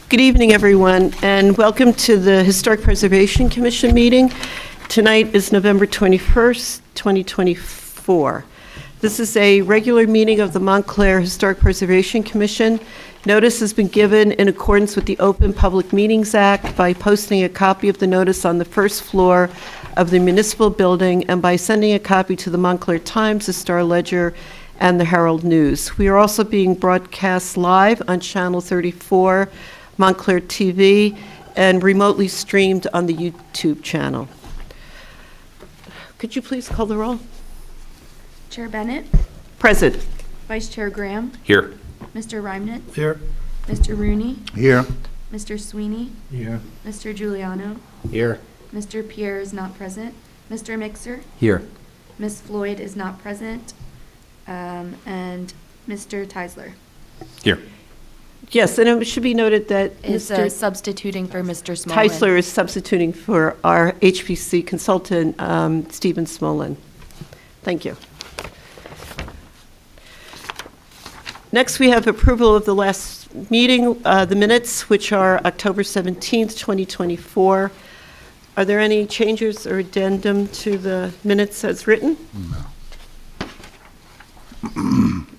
Good evening, everyone, and welcome to the Historic Preservation Commission meeting. Tonight is November 21st, 2024. This is a regular meeting of the Montclair Historic Preservation Commission. Notice has been given in accordance with the Open Public Meetings Act by posting a copy of the notice on the first floor of the municipal building and by sending a copy to the Montclair Times, the Star-Ledger, and the Herald News. We are also being broadcast live on Channel 34, Montclair TV, and remotely streamed on the YouTube channel. Could you please call the roll? Chair Bennett. Present. Vice Chair Graham. Here. Mr. Reimnitz. Here. Mr. Rooney. Here. Mr. Sweeney. Here. Mr. Giuliano. Here. Mr. Pierre is not present. Mr. Mixer. Here. Ms. Floyd is not present. And Mr. Teisler Here. Yes, and it should be noted that is Mr. substituting for Mr. Smolin. Teisler is substituting for our HPC consultant, Stephen Smolin. Thank you. Next, we have approval of the last meeting, the minutes, which are October 17th, 2024. Are there any changes or addendum to the minutes as written? No.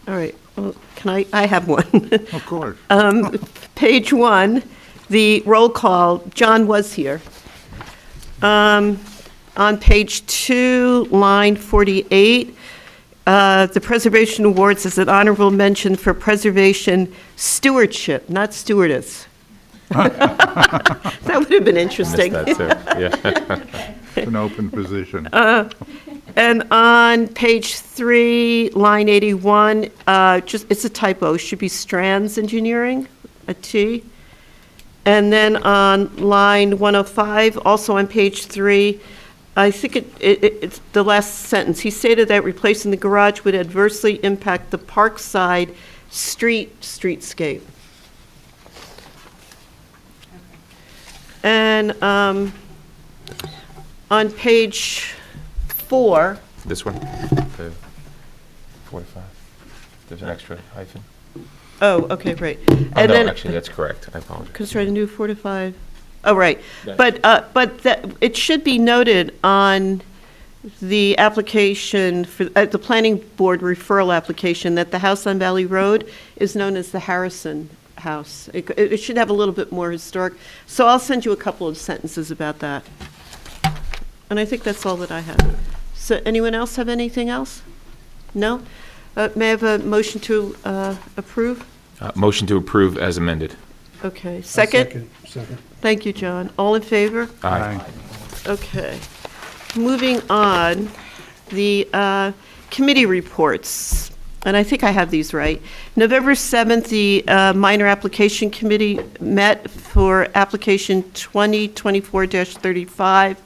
All right, well, I have one. Of course. Page 1, the roll call, John was here. On page 2, line 48, the Preservation Awards is an honorable mention for preservation stewardship, not stewardess. That would have been interesting. Missed that too. Yeah. It's an open position. And on page 3, line 81, it's a typo, should be Strands Engineering, a T. And then on line 105, also on page 3, I think it's the last sentence. He stated that replacing the garage would adversely impact the Parkside streetscape. And on page 4. This one? The 45. There's an extra hyphen. Oh, okay, right. Oh, And no, then, actually, that's correct. I apologize. because try to do 4 to 5. Oh, right. Yeah. But that, it should be noted on the application, for the planning board referral application, that the house on Valley Road is known as the Harrison House. It should have a little bit more historic. So I'll send you a couple of sentences about that. And I think that's all that I have. So anyone else have anything else? No? May I have a motion to approve? Motion to approve as amended. Okay. Second? Second. Thank you, John. All in favor? Aye. Okay. Moving on, the committee reports, and I think I have these right. November 7th, the Minor Application Committee met for application 2024-35,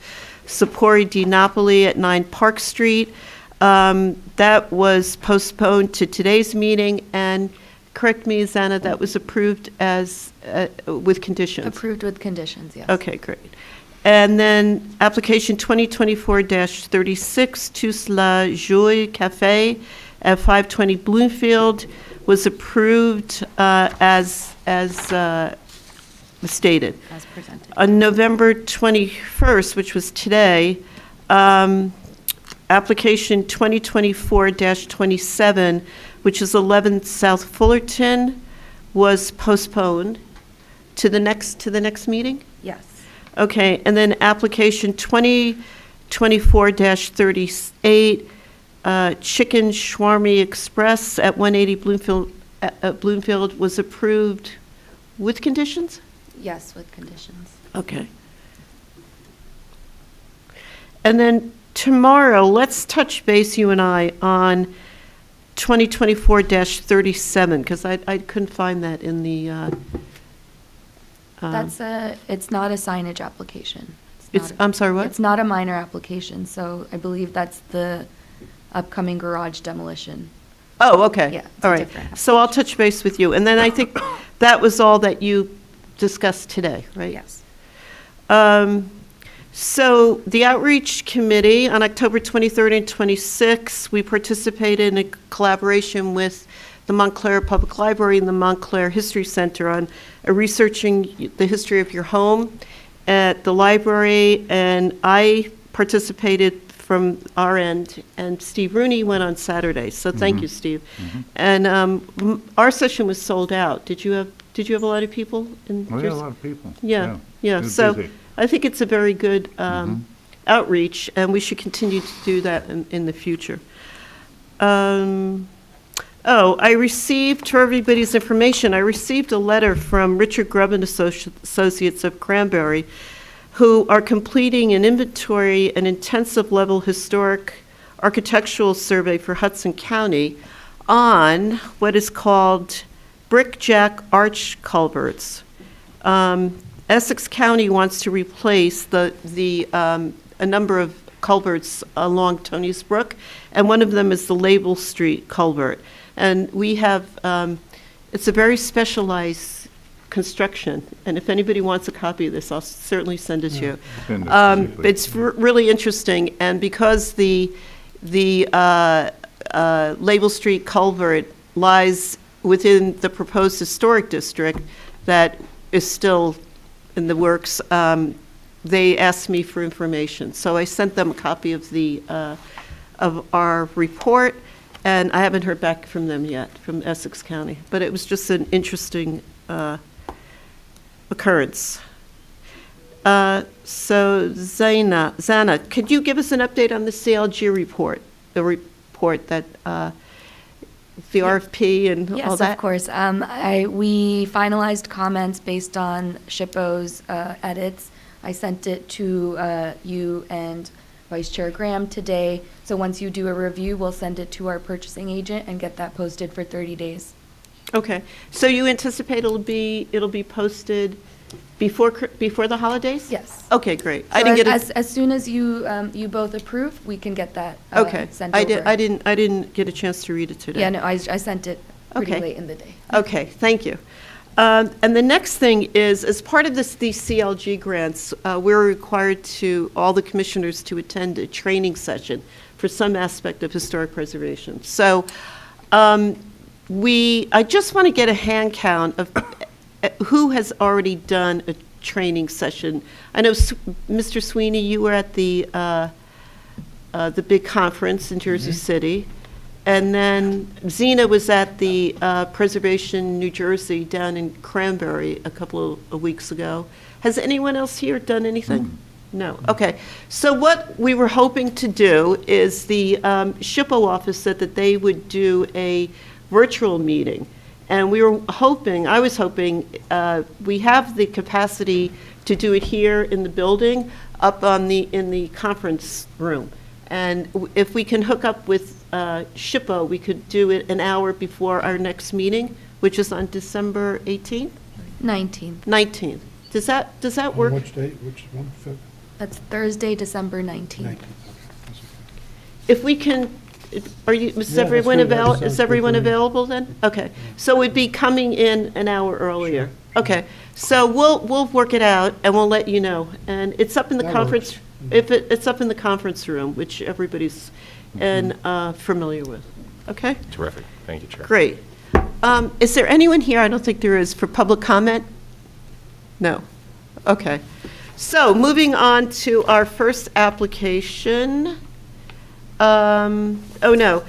Sapori Di Napoli at 9 Park Street. That was postponed to today's meeting, and correct me, Zana, that was approved as, with conditions. Approved with conditions, yes. Okay, great. And then application 2024-36, Tous la Joie Café at 520 Bloomfield was approved as stated. As presented. On November 21st, which was today, application 2024-27, which is 11 South Fullerton, was postponed to the next meeting? Yes. Okay, and then application 2024-38, Chicken Shawarma Express at 180 Bloomfield was approved with conditions? Yes, with conditions. Okay. And then tomorrow, let's touch base, you and I, on 2024-37, because I couldn't find that in the... It's not a signage application. I'm sorry, what? It's not a minor application, so I believe that's the upcoming garage demolition. Oh, okay. Yeah, it's All a right. different So I'll touch base with you. And then I think that was all that you discussed today, right? Yes. So the outreach committee on October 23rd and 26th, we participated in a collaboration with the Montclair Public Library and the Montclair History Center on researching the history of your home at the library, and I participated from our end, and Steve Rooney went on Saturday, so thank you, Steve. And our session was sold out. Did you have a lot of people? We had a lot of people. Yeah. It was So busy. I think it's a very good outreach, and we should continue to do that in the future. I received, for everybody's information, I received a letter from Richard Grubb and Associates of Cranberry, who are completing an inventory and intensive level historic architectural survey for Hudson County on what is called brick-jack arch culverts. Essex County wants to replace a number of culverts along Tony's Brook, and one of them is the Label Street culvert. And we have, it's a very specialized construction, and if anybody wants a copy of this, I'll certainly send it to you. Send it to me, please. It's really interesting, and because the Label Street culvert lies within the proposed historic district that is still in the works, they asked me for information. So I sent them a copy of of our report, and I haven't heard back from them yet, from Essex County. But it was just an interesting occurrence. So Zana, could you give us an update on the CLG report, the report that, the RFP and all Yes, that? of course. We finalized comments based on SHPO's edits. I sent it to you and Vice Chair Graham today. So once you do a review, we'll send it to our purchasing agent and get that posted for 30 days. Okay, so you anticipate it'll be posted before the holidays? Yes. Okay, great. I So didn't get as soon as you both approve, we can get that Okay, sent over. I didn't get a chance to read it today. Yeah, no, I sent it pretty Okay. late in the day. Okay, thank you. And the next thing is, as part of these CLG grants, we're required all the commissioners to attend a training session for some aspect of historic preservation. So I just want to get a hand count of who has already done a training session. I know, Mr. Sweeney, you were at the big conference in Jersey City. And then Zena was at the Preservation New Jersey down in Cranberry a couple of weeks ago. Has anyone else here done anything? No. Okay. So what we were hoping to do is the SHPO office said that they would do a virtual meeting. And I was hoping, we have the capacity to do it here in the building, up in the conference room. And if we can hook up with SHPO, we could do it an hour before our next meeting, which is on December 18th? 19th. 19th. Does that work? On which date, which one? That's Thursday, December 19th. If we can, is that's everyone good. That sounds is good everyone to me. available then? Okay, so we'd be coming in an hour earlier. Okay, so we'll work it out and we'll let you know. And it's up in the That conference, works. it's up in the conference room, which everybody's familiar with. Okay? Terrific. Thank you, Chair. Great. Is there anyone here, I don't think there is, for public comment? No. Okay. So moving on to our first application. Oh, no.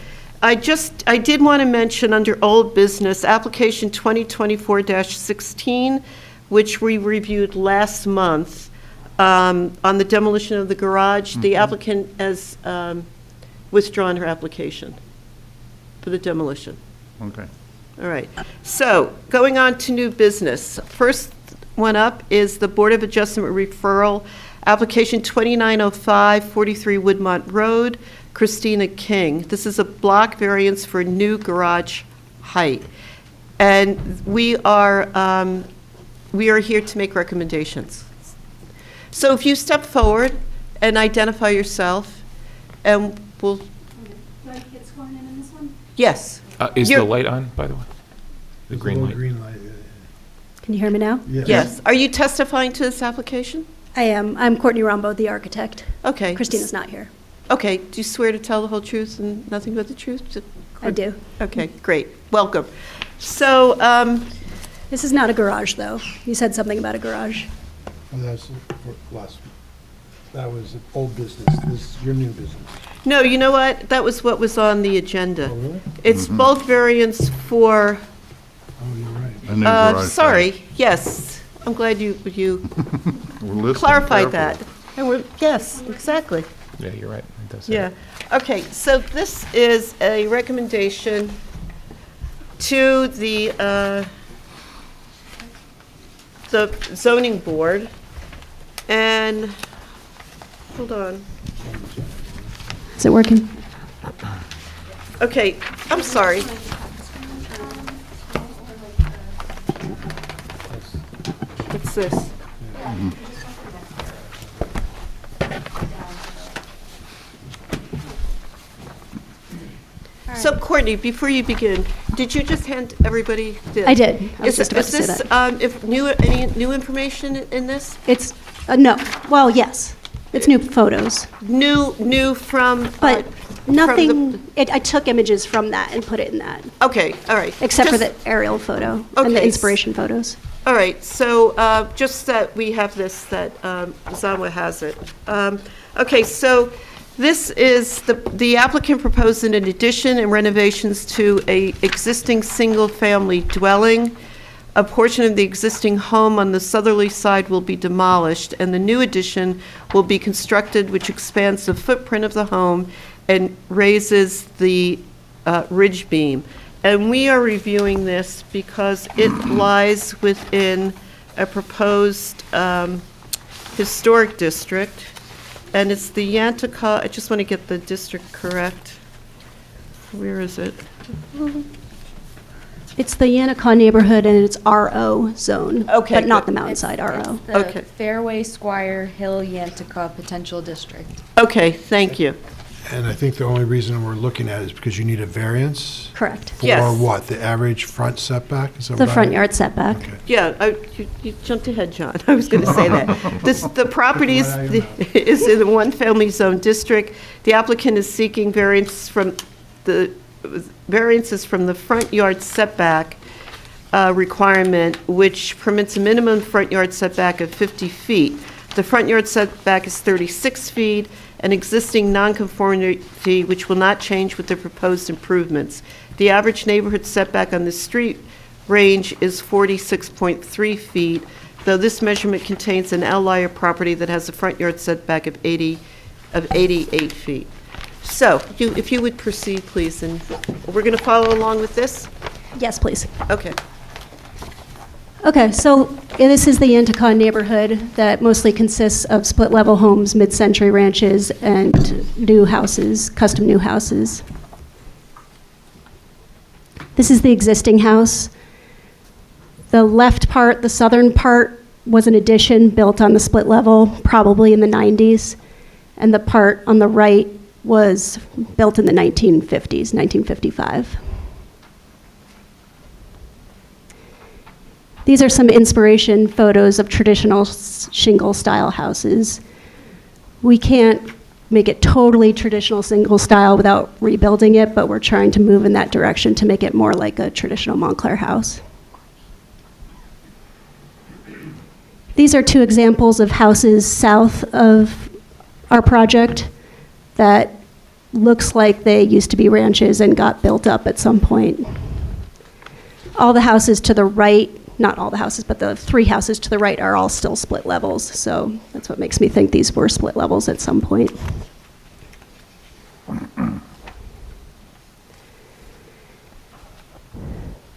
I did want to mention under old business, application 2024-16, which we reviewed last month on the demolition of the garage. The applicant has withdrawn her application for the demolition. Okay. All right. So going on to new business. First one up is the Board of Adjustment Referral, application 2905, 43 Woodmont Road, Christina King. This is a block variance for new garage height. And we are here to make recommendations. So if you step forward and identify yourself, and we'll, Do I get sworn in this one? yes. Is You're- the light on, by the way? The There's a green little light? green light, Can you hear me now? yeah. Yes. Are you testifying to this application? I am. I'm Courtney Rombo, the architect. Okay. Christina's not here. Okay. Do you swear to tell the whole truth and nothing but the truth? I do. Okay, great. Welcome. So, This is not a garage, though. You said something about a garage. Well, that's last, that was old business, this is your new business. no, you know what? That was what was on the agenda. Oh, really? It's both variants for, Oh, you're right. A new garage sorry, yes. I'm glad you We're listening clarified that. carefully. And we're, yes, exactly. Yeah, you're right. It does say Yeah. that. Okay, so this is a recommendation to the zoning board. And, hold on. Is it working? Okay, I'm sorry. What's this? So Courtney, before you begin, did you just hand everybody this? I did. I was Is just about to say this, that. if any new information in this? It's, no. Well, yes. It's new photos. New from? But from nothing, I took images from that and put it in that, Okay, all right. except for Just- the aerial photo and the Okay. inspiration photos. All right, so just that we have this, that Zanwa has it. Okay, so this is, the applicant proposed an addition and renovations to a existing single-family dwelling. A portion of the existing home on the southerly side will be demolished, and the new addition will be constructed, which expands the footprint of the home and raises the ridge beam. And we are reviewing this because it lies within a proposed historic district, and it's the Yantica, I just want to get the district correct. Where is it? It's the Yannicon neighborhood and it's RO zone. Okay, But not good. the Mountainside RO. It's the Okay. Fairway Squire Hill Yantica Potential District. Okay, thank you. And I think the only reason we're looking at it is because you need a variance Correct. for Yes. what? The average front setback? Is that The what I front heard? yard setback. Okay. Yeah, you jumped ahead, John. I was going to say that. The property is is in a one-family zone district. The applicant is seeking variances from the front yard setback requirement, which permits a minimum front yard setback of 50 feet. The front yard setback is 36 feet, an existing nonconformity which will not change with the proposed improvements. The average neighborhood setback on the street range is 46.3 feet, though this measurement contains an outlier property that has a front yard setback of 88 feet. So, if you would proceed, please, and we're going to follow along with this? Yes, please. Okay. Okay, so this is the Yanticon neighborhood that mostly consists of split-level homes, mid-century ranches, and new houses, custom new houses. This is the existing house. The left part, the southern part, was an addition built on the split level, probably in the 90s, and the part on the right was built in the 1950s, 1955. These are some inspiration photos of traditional shingle-style houses. We can't make it totally traditional single-style without rebuilding it, but we're trying to move in that direction to make it more like a traditional Montclair house. These are two examples of houses south of our project that looks like they used to be ranches and got built up at some point. All the houses to the right, not all the houses, but the three houses to the right are all still split levels, so that's what makes me think these were split levels at some point.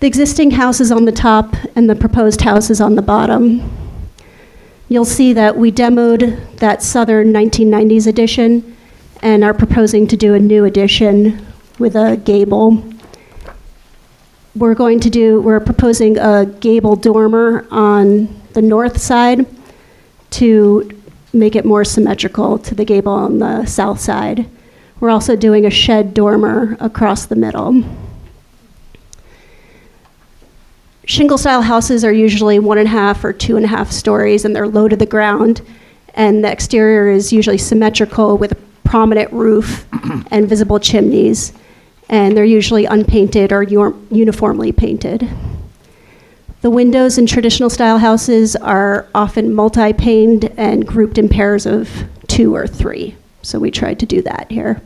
The existing house is on the top and the proposed house is on the bottom. You'll see that we demoed that southern 1990s addition and are proposing to do a new addition with a gable. We're proposing a gable dormer on the north side to make it more symmetrical to the gable on the south side. We're also doing a shed dormer across the middle. Shingle-style houses are usually 1.5 or 2.5 stories, and they're low to the ground, and the exterior is usually symmetrical with a prominent roof and visible chimneys. and they're usually unpainted or uniformly painted. The windows in traditional style houses are often multi-paned and grouped in pairs of 2 or 3. So we tried to do that here.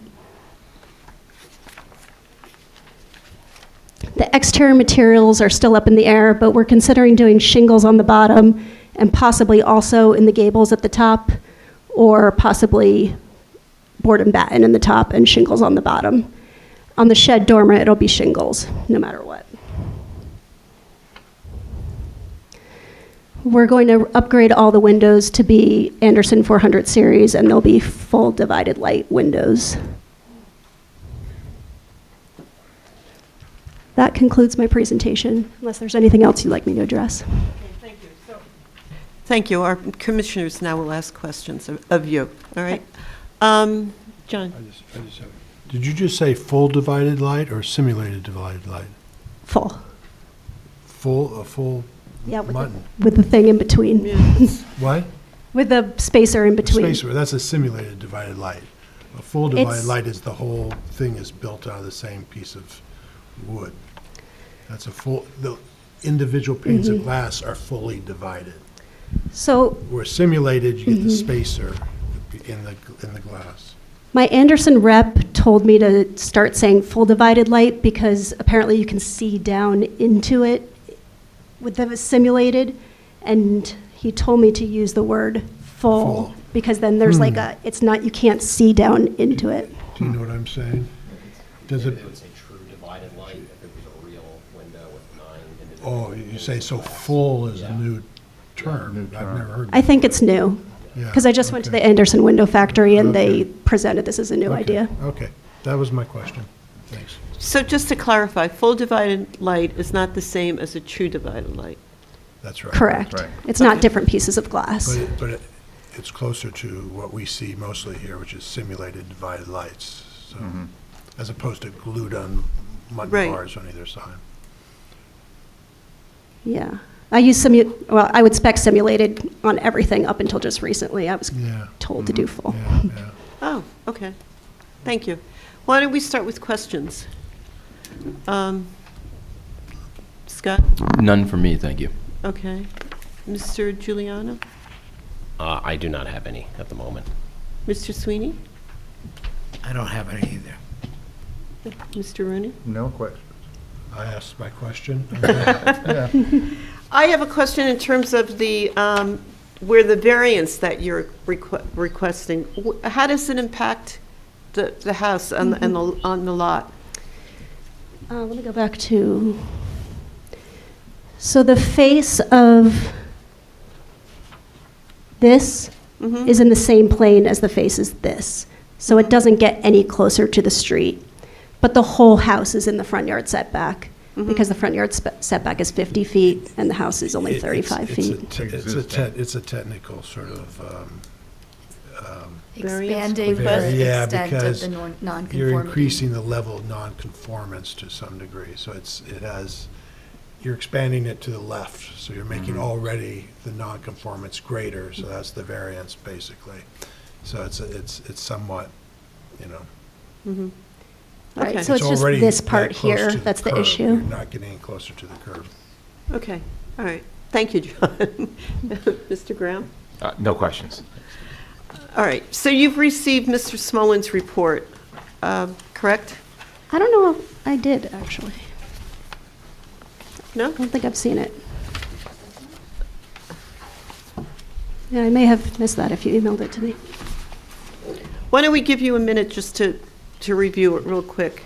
The exterior materials are still up in the air, but we're considering doing shingles on the bottom and possibly also in the gables at the top, or possibly board and batten in the top and shingles on the bottom. On the shed dormer, it'll be shingles, no matter what. We're going to upgrade all the windows to be Anderson 400 series, and they'll be full divided light windows. That concludes my presentation, unless there's anything else you'd like me to address. Thank you. Our commissioners now will ask questions of you, all right? John? I just have, did you just say full divided light or simulated divided light? Full. A full Yeah, button? with the thing in between. What? With the spacer in between. Spacer, that's a simulated divided light. A full divided light is the whole thing is built out of the same piece of wood. That's a full, the individual panes of glass are fully divided. So Where simulated, you get the spacer in the glass. my Anderson rep told me to start saying full divided light because apparently you can see down into it with the simulated, and he told me to use the word full, Full. because then there's like a, it's not, you can't see down into it. Do you know what I'm saying? Does it, It would say true divided light if it was a real window with 9 individual. oh, you say so full is a new term. I've never heard I that. think it's new, Yeah, because I just went to okay. the Anderson Window Factory and Okay. they presented this as a new Okay, idea. Okay, that was my question. Thanks. So just to clarify, full divided light is not the same as a true divided light. That's right. Correct. Right. It's not Okay. different pieces of glass. It's closer to what we see mostly here, which is simulated divided lights, so, as opposed to glued-on mutton Right. bars on either side. Yeah. I use I would spec simulated on everything up until just recently. I was Yeah. told to do full. Yeah, yeah. Oh, okay. Thank you. Why don't we start with questions? Scott? None for me, thank you. Okay. Mr. Giuliano? I do not have any at the moment. Mr. Sweeney? I don't have any either. Mr. Rooney? No questions. I asked my question. I have a question in terms of the, where the variance that you're requesting, how does it impact the house and on the lot? Let me go back to, so the face of this is in the same plane as the face is this. So it doesn't get any closer to the street. But the whole house is in the front yard setback, because the front yard setback is 50 feet and the house is only 35 feet. It's a technical sort of, Expanding the yeah, extent of because the nonconformity. you're increasing the level of nonconformance to some degree. So you're expanding it to the left, so you're making already the nonconformance greater, so that's the variance, basically. So it's somewhat, Right, Okay. so it's just already this part that close here to the that's the curb. issue. You're not getting any closer to the curb. Okay, all right. Thank you, John. Mr. Graham? No questions. All right, so you've received Mr. Smollen's report, correct? I don't know if I did, actually. No? I don't think I've seen it. Yeah, I may have missed that if you emailed it to me. Why don't we give you a minute just to review it real quick?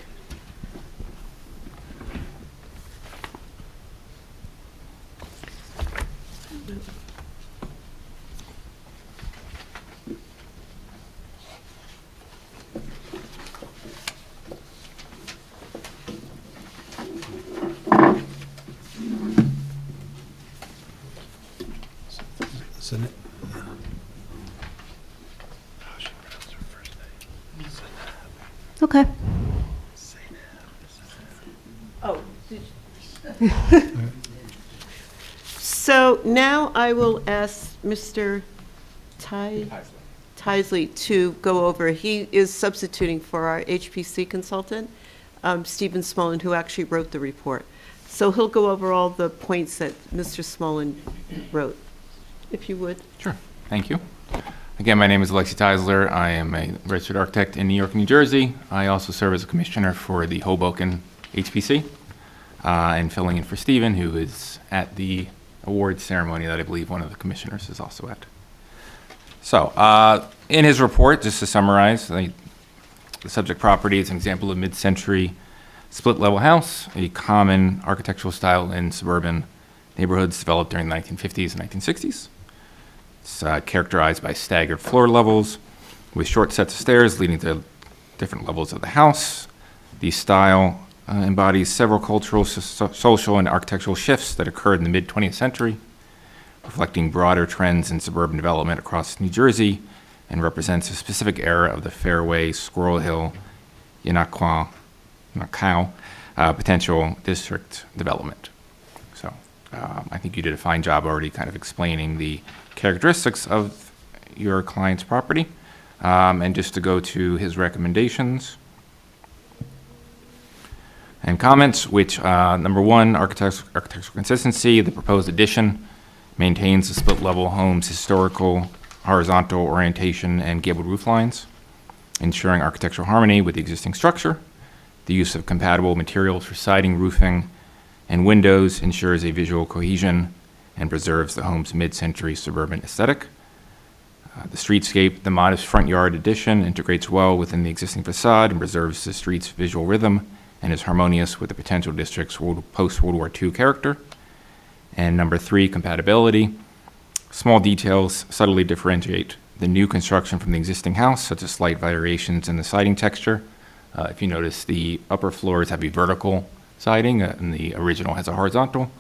So, how should I pronounce her first name? Okay. Oh. So now I will ask Mr. Tisley to go over. He is substituting for our HPC consultant. Stephen Smolin, who actually wrote the report. So he'll go over all the points that Mr. Smolin wrote, if you would. Sure. Thank you. Again, my name is Alexi Teisler. I am a registered architect in New York, New Jersey. I also serve as a commissioner for the Hoboken HPC, and filling in for Stephen, who is at the awards ceremony that I believe one of the commissioners is also at. So, in his report, just to summarize, the subject property is an example of mid-century split-level house, a common architectural style in suburban neighborhoods developed during the 1950s and 1960s. It's characterized by staggered floor levels with short sets of stairs leading to different levels of the house. The style embodies several cultural, social, and architectural shifts that occurred in the mid-20th century, reflecting broader trends in suburban development across New Jersey, and represents a specific era of the Fairway, Squirrel Hill, Yanakaw potential district development. So I think you did a fine job already kind of explaining the characteristics of your client's property. And just to go to his recommendations and comments, which number one, architectural consistency. The proposed addition maintains the split-level home's historical horizontal orientation and gabled roof lines, ensuring architectural harmony with the existing structure. The use of compatible materials for siding, roofing, and windows ensures a visual cohesion and preserves the home's mid-century suburban aesthetic. The streetscape, the modest front yard addition integrates well within the existing facade and preserves the street's visual rhythm and is harmonious with the potential district's post-World War II character. And number three, compatibility. Small details subtly differentiate the new construction from the existing house, such as slight variations in the siding texture. If you notice, the upper floors have a vertical siding, and the original has a horizontal.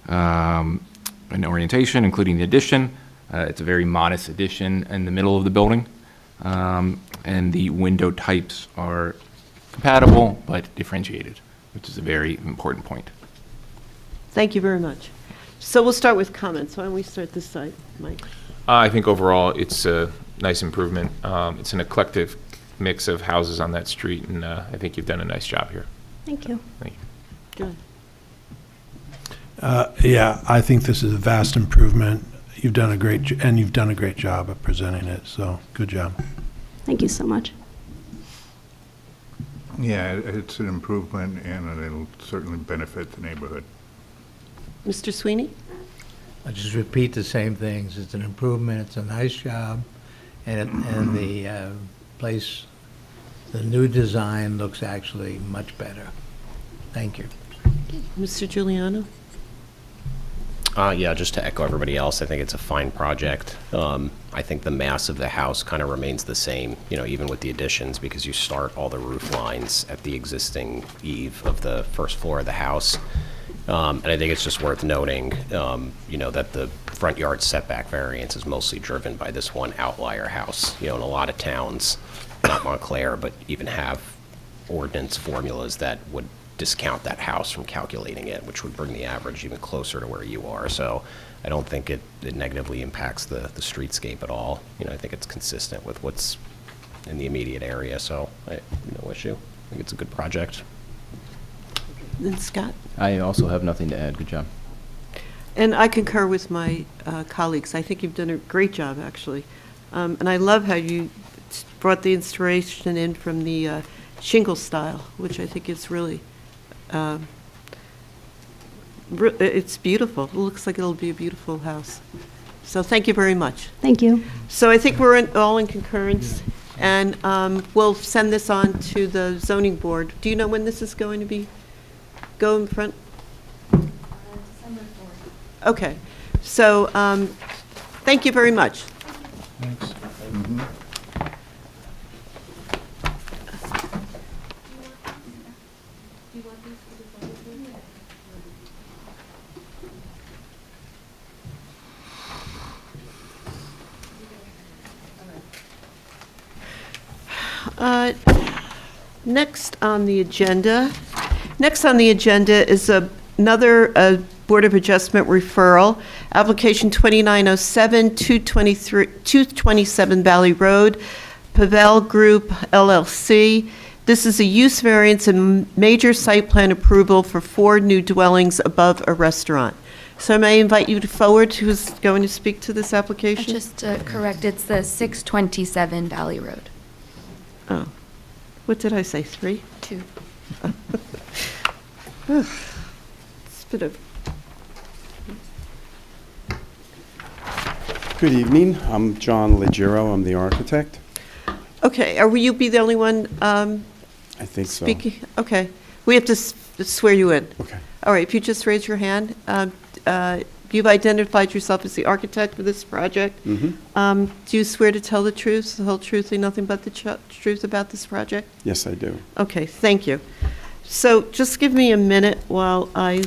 An orientation, including the addition. It's a very modest addition in the middle of the building. And the window types are compatible but differentiated, which is a very important point. Thank you very much. So we'll start with comments. Why don't we start this side, Mike? I think overall it's a nice improvement. It's an eclectic mix of houses on that street, and I think you've done a nice job here. Thank you. Thank you. Good. Yeah, I think this is a vast improvement. You've done a great job of presenting it, so good job. Thank you so much. Yeah, it's an improvement, and it'll certainly benefit the neighborhood. Mr. Sweeney? I just repeat the same things. It's an improvement, it's a nice job, and the place, the new design looks actually much better. Thank you. Mr. Giuliano? Yeah, just to echo everybody else, I think it's a fine project. I think the mass of the house kind of remains the same, even with the additions, because you start all the roof lines at the existing eave of the first floor of the house. And I think it's just worth noting, that the front yard setback variance is mostly driven by this one outlier house. In a lot of towns, not Montclair, but even have ordinance formulas that would discount that house from calculating it, which would bring the average even closer to where you are. So I don't think it negatively impacts the streetscape at all. I think it's consistent with what's in the immediate area, so no issue. I think it's a good project. And Scott? I also have nothing to add. Good job. And I concur with my colleagues. I think you've done a great job, actually. And I love how you brought the inspiration in from the shingle style, which I think is really, it's beautiful. It looks like it'll be a beautiful house. So thank you very much. Thank you. So I think we're all in concurrence, and we'll send this on to the zoning board. Do you know when this is going to go in front? December 4th. Okay. So thank you very much. Thanks. Next on the agenda is another Board of Adjustment referral, application 2907, 227 Valley Road, Pavel Group LLC. This is a use variance and major site plan approval for 4 new dwellings above a restaurant. So may I invite you to forward who's going to speak to this application? Just to correct, it's the 627 Valley Road. Oh, what did I say, 3? 2. It's been a Good evening. I'm John Legiro. I'm the architect. Okay, will you be the only one I think so. speaking? Okay, we have to swear you in. Okay. All right, if you just raise your hand. You've identified yourself as the architect for this project. Mm-hmm. Do you swear to tell the truth, the whole truth, and nothing but the truth about this project? Yes, I do. Okay, thank you. So just give me a minute while I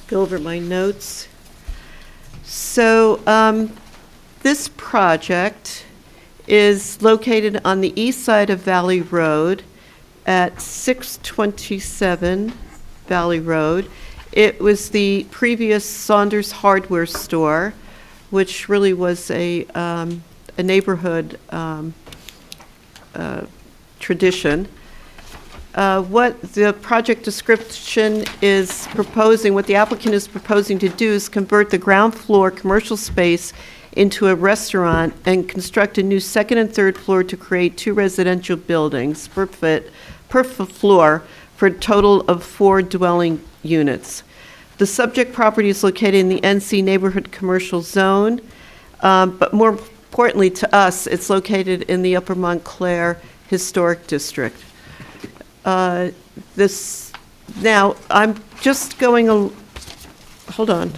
go over my notes. So this project is located on the east side of Valley Road at 627 Valley Road. It was the previous Saunders Hardware store, which really was a neighborhood tradition. What the project description is proposing, what the applicant is proposing to do is convert the ground floor commercial space into a restaurant and construct a new second and third floor to create 2 residential buildings per floor for a total of 4 dwelling units. The subject property is located in the NC Neighborhood Commercial Zone, but more importantly to us, it's located in the Upper Montclair Historic District. Now, I'm just going, hold on.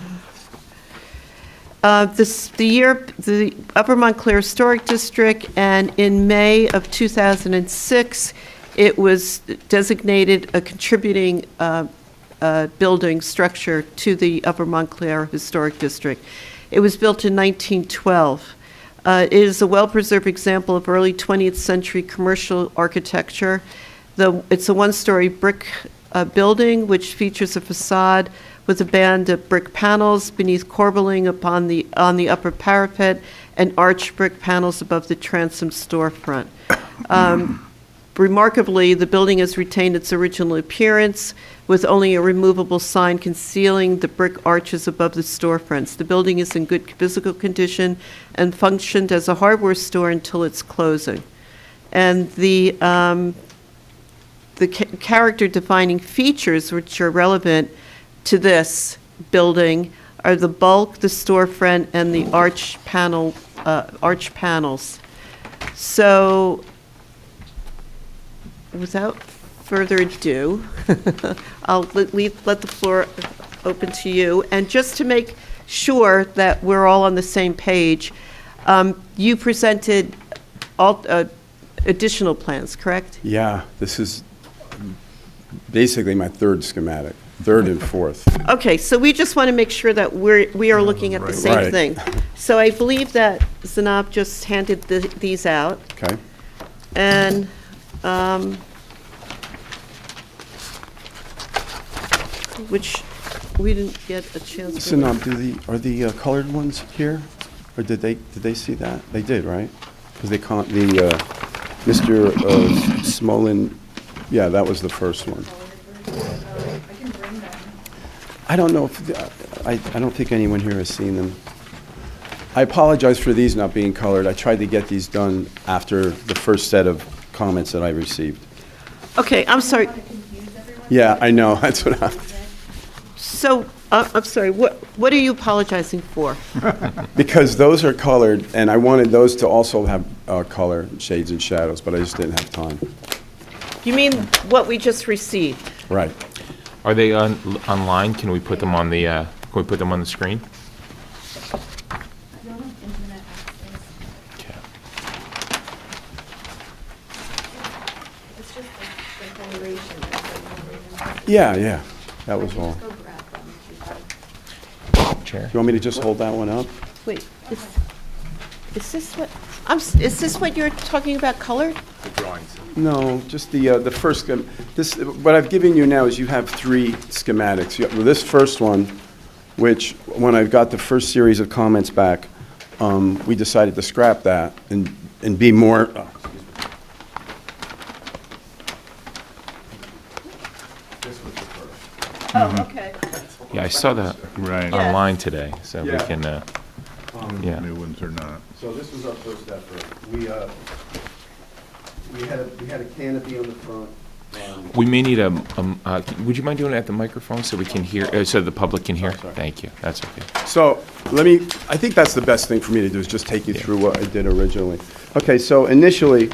The Upper Montclair Historic District, and in May of 2006, it was designated a contributing building structure to the Upper Montclair Historic District. It was built in 1912. It is a well-preserved example of early 20th century commercial architecture. It's a 1-story brick building which features a facade with a band of brick panels beneath corbelling on the upper parapet and arched brick panels above the transom storefront. Remarkably, the building has retained its original appearance with only a removable sign concealing the brick arches above the storefronts. The building is in good physical condition and functioned as a hardware store until its closing. And the character-defining features which are relevant to this building are the bulk, the storefront, and the arch panels. So, without further ado, I'll let the floor open to you. And just to make sure that we're all on the same page, you presented additional plans, correct? Yeah, this is basically my 3rd schematic, 3rd and 4th. Okay, so we just want to make sure that we are looking at the same Right. thing. So I believe that Zanab just handed these out, Okay. and which we didn't get a chance to. So now, are the colored ones here? Or did they see that? They did, right? Because they can't, Mr. Smolin, yeah, that was the first one. I don't know if, I don't think anyone here has seen them. I apologize for these not being colored. I tried to get these done after the first set of comments that I received. Okay, I'm sorry. Yeah, I know, that's what So, I'm sorry, what are you apologizing for? because those are colored, and I wanted those to also have color, shades and shadows, but I just didn't have time. You mean what we just received? Right. Are they online? Can we put them on the screen? Okay. Yeah, that was all. Chair? You want me to just hold that one up? Wait, is this what, is this what you're talking about colored? No, just the first, what I've given you now is you have 3 schematics. This first one, which, when I got the first series of comments back, we decided to scrap that and be more, Oh, okay. Yeah, I saw that Right. Yeah. online today, so we Yeah. can, yeah. New ones or not. So this was our first effort. We had a canopy on the front. We may need would you mind doing it at the microphone so we can hear, so the public can hear? Sorry. Thank you, that's okay. So I think that's the best thing for me to do is just take you through what I did originally. Okay, so initially,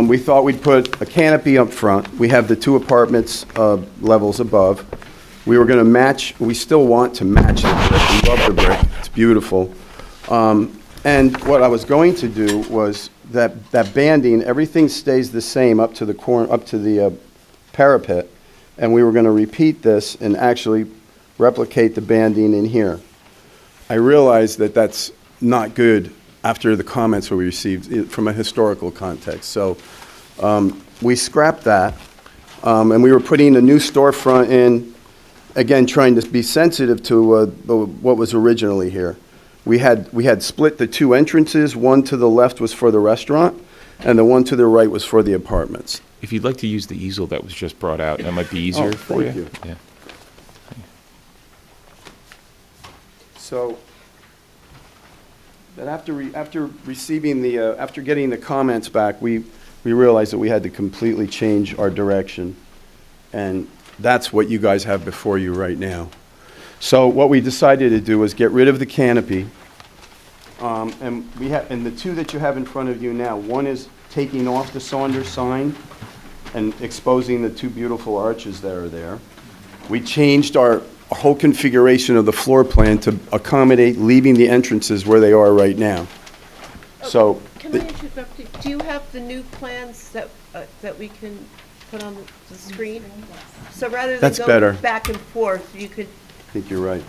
we thought we'd put a canopy up front. We have the two apartments levels above. We were going to match, we still want to match the brick. We love the brick. It's beautiful. And what I was going to do was that banding, everything stays the same up to the parapet, and we were going to repeat this and actually replicate the banding in here. I realized that that's not good after the comments we received from a historical context. So we scrapped that, and we were putting a new storefront in, again, trying to be sensitive to what was originally here. We had split the two entrances. One to the left was for the restaurant, and the one to the right was for the apartments. If you'd like to use the easel that was just brought out, that might be easier for you. Thank you. Yeah. So, then after getting the comments back, we realized that we had to completely change our direction, and that's what you guys have before you right now. So what we decided to do was get rid of the canopy, and the two that you have in front of you now, one is taking off the Saunders sign and exposing the two beautiful arches that are there. We changed our whole configuration of the floor plan to accommodate leaving the entrances where they are right now. So, Can I interrupt you? Do you have the new plans that we can put on the screen? So rather than That's go better. back and forth, you could, I think you're right.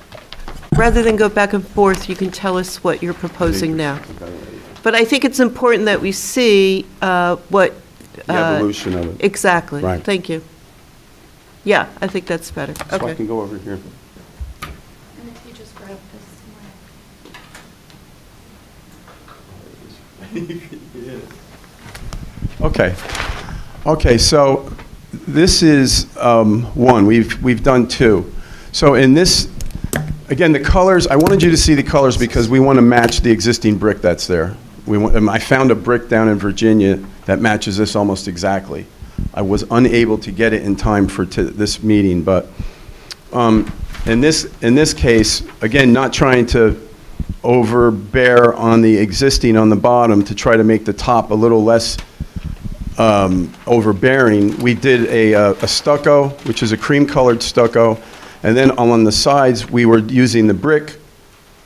rather than go back and forth, you can tell us what you're proposing now. But I think it's important that we see what... The evolution of it. Exactly. Right. Thank you. Yeah, I think that's better. So I Okay. can go over here. And if you just grab this Okay, so this is one. We've done two. So in this, again, the colors, I wanted you to see the colors because we want to match the existing brick that's there. I found a brick down in Virginia that matches this almost exactly. I was unable to get it in time for this meeting, but in this case, again, not trying to overbear on the existing on the bottom to try to make the top a little less overbearing, we did a stucco, which is a cream-colored stucco, and then on the sides, we were using the brick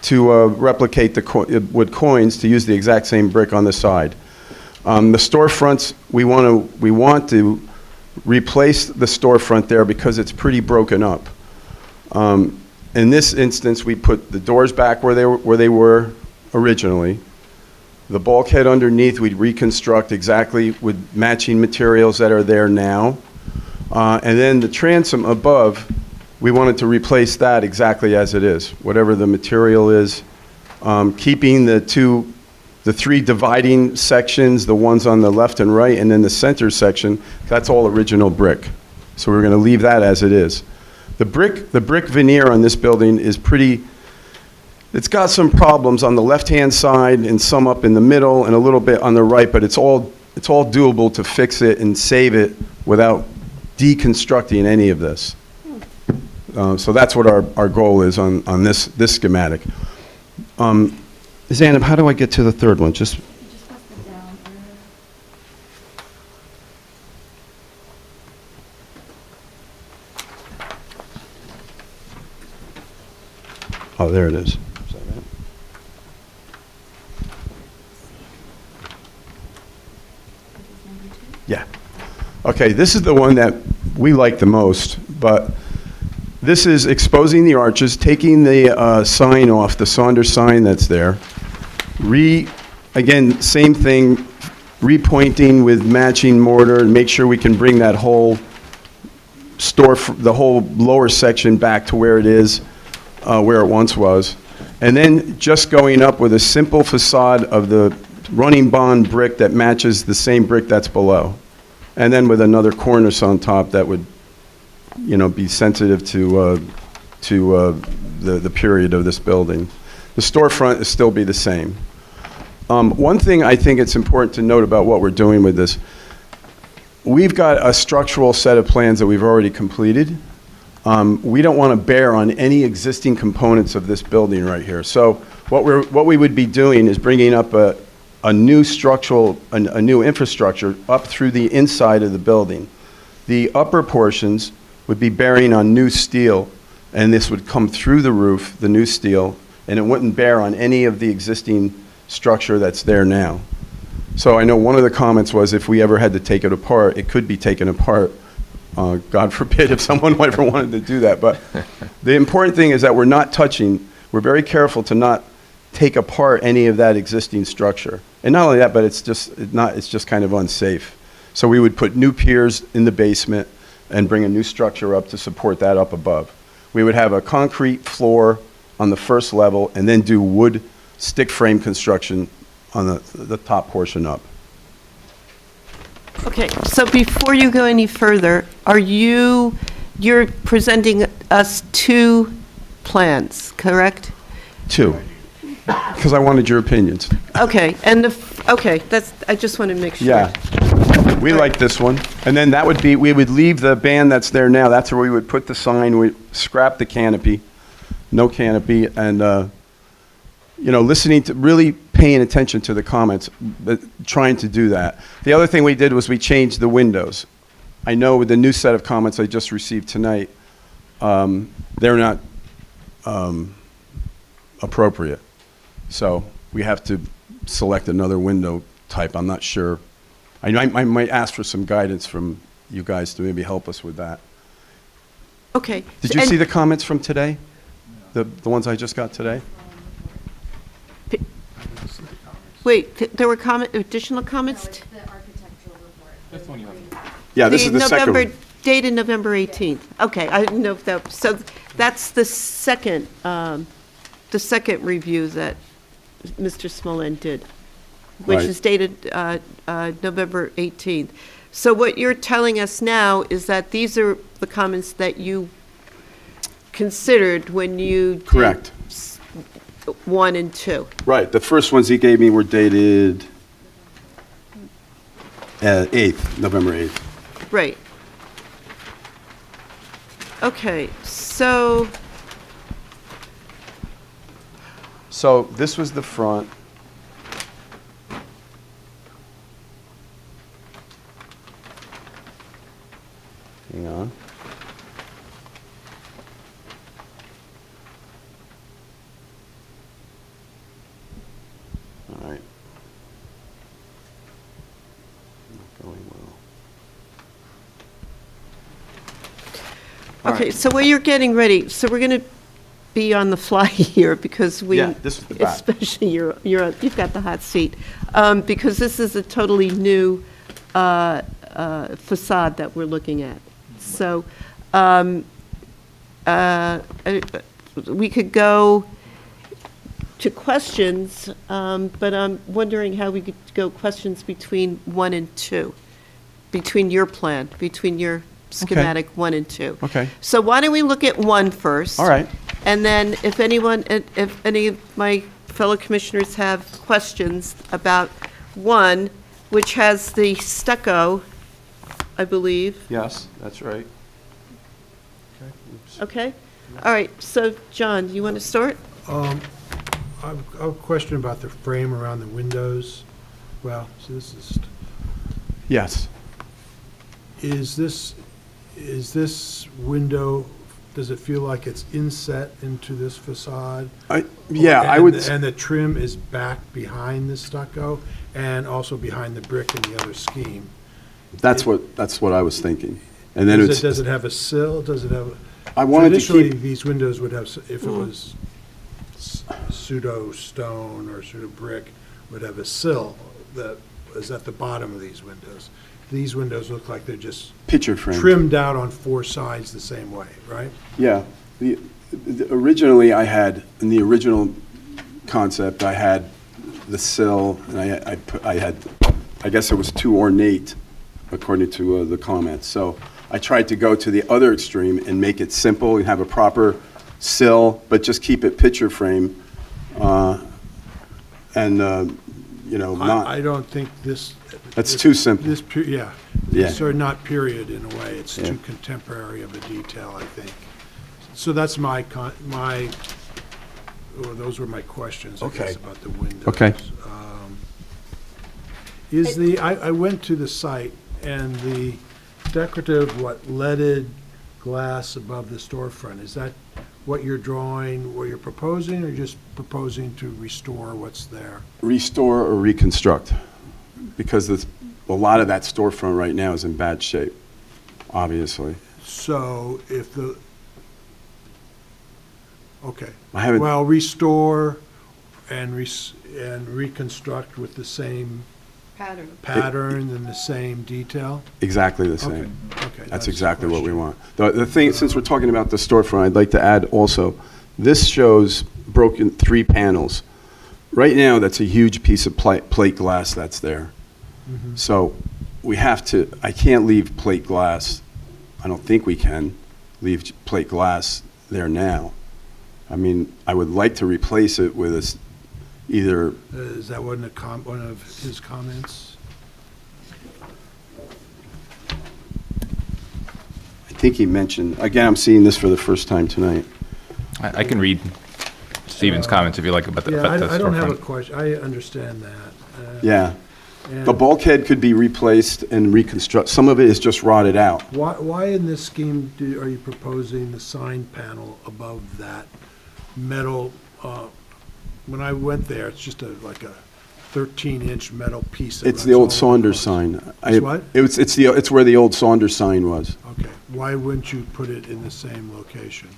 to replicate the wood coins, to use the exact same brick on the side. The storefronts, we want to replace the storefront there because it's pretty broken up. In this instance, we put the doors back where they were originally. The bulkhead underneath, we'd reconstruct exactly with matching materials that are there now. And then the transom above, we wanted to replace that exactly as it is, whatever the material is, keeping the three dividing sections, the ones on the left and right, and then the center section, that's all original brick. So we're going to leave that as it is. The brick veneer on this building is it's got some problems on the left-hand side and some up in the middle and a little bit on the right, but it's all doable to fix it and save it without deconstructing any of this. So that's what our goal is on this schematic. Zainab, how do I get to the third one? Just press the down arrow. Oh, there it is. Yeah. Okay, this is the one that we like the most, but this is exposing the arches, taking the sign off, the Saunders sign that's there. Again, same thing, repointing with matching mortar and make sure we can bring that whole the whole lower section back to where it is, where it once was. And then just going up with a simple facade of the running bond brick that matches the same brick that's below. And then with another cornice on top that would be sensitive to the period of this building. The storefront will still be the same. One thing I think it's important to note about what we're doing with this, we've got a structural set of plans that we've already completed. We don't want to bear on any existing components of this building right here. So what we would be doing is bringing up a new a new infrastructure up through the inside of the building. The upper portions would be bearing on new steel, and this would come through the roof, the new steel, and it wouldn't bear on any of the existing structure that's there now. So I know one of the comments was if we ever had to take it apart, it could be taken apart. God forbid if someone ever wanted to do that. But the important thing is that we're very careful to not take apart any of that existing structure. And not only that, but it's just kind of unsafe. So we would put new piers in the basement and bring a new structure up to support that up above. We would have a concrete floor on the first level and then do wood stick frame construction on the top portion up. Okay, so before you go any further, you're presenting us 2 plans, correct? 2, because I wanted your opinions. Okay, I just want to make sure. Yeah. We like this one. And then we would leave the band that's there now. That's where we would put the sign, we scrap the canopy, no canopy, and, really paying attention to the comments, but trying to do that. The other thing we did was we changed the windows. I know with the new set of comments I just received tonight, they're not appropriate. So we have to select another window type. I'm not sure. I might ask for some guidance from you guys to maybe help us with that. Okay. Did you see the comments from today? The ones I just got today? Wait, there were additional comments? The architectural report. That's the one you have. Yeah, this is the second one. Dated November 18th. Okay, I didn't know if that, so that's the second review that Mr. Smolin did, which Right. is dated November 18th. So what you're telling us now is that these are the comments that you considered when you did Correct. 1 and 2. Right, the first ones he gave me were dated 8th, November 8th. Right. Okay, so, So this was the front. Hang on. All right. Not going well. All okay, right. so while you're getting ready, so we're going to be on the fly here because Yeah, this is the back. especially you've got the hot seat, because this is a totally new facade that we're looking at. So we could go to questions, but I'm wondering how we could go questions between 1 and 2, between your plan, between your schematic 1 and 2. Okay. So why don't we look at 1 first? All right. And then if any of my fellow commissioners have questions about 1, which has the stucco, I believe, Yes, that's right. okay? All right, so John, you want to start? I have a question about the frame around the windows. Well, so this Yes. is this window, does it feel like it's inset into this facade? Yeah, I would. And the trim is back behind the stucco and also behind the brick in the other scheme? That's what I was thinking. And then Does it have a sill? Does it have? I wanted to Traditionally, keep. these windows would have, if it was pseudo stone or pseudo brick, would have a sill that is at the bottom of these windows. These windows look like they're just Picture frame. trimmed out on 4 sides the same way, right? Yeah. Originally, I had, in the original concept, I had the sill, and I had, I guess it was too ornate, according to the comments. So I tried to go to the other extreme and make it simple and have a proper sill, but just keep it picture frame, not. I don't think this. That's too simple. Yeah. Yeah. These are not period in a way. It's Yeah. too contemporary of a detail, I think. So that's those were my questions, I Okay. guess, about the windows. Okay. I went to the site, and the decorative, leaded glass above the storefront, is that what you're drawing, what you're proposing, or just proposing to restore what's there? Restore or reconstruct, because a lot of that storefront right now is in bad shape, obviously. So if okay. I haven't- Well, restore and reconstruct with the same pattern and the same detail? Exactly the Okay, same. okay. That's the exactly what we question. want. The thing, since we're talking about the storefront, I'd like to add also, this shows broken 3 panels. Right now, that's a huge piece of plate glass that's there. Mm-hmm. So I can't leave plate glass, I don't think we can leave plate glass there now. I mean, I would like to replace it with either, Is that one of his comments? I think he mentioned, again, I'm seeing this for the first time tonight. I can read Stephen's comments if you like about the Yeah, I don't have a storefront. question. I understand that. Yeah. And The bulkhead could be replaced and reconstruct, some of it is just rotted out. Why in this scheme are you proposing the sign panel above that metal? When I went there, it's just like a 13-inch metal piece. that It's the runs old all Saunders across. sign. It's what? It's where the old Saunders sign was. Okay, why wouldn't you put it in the same location?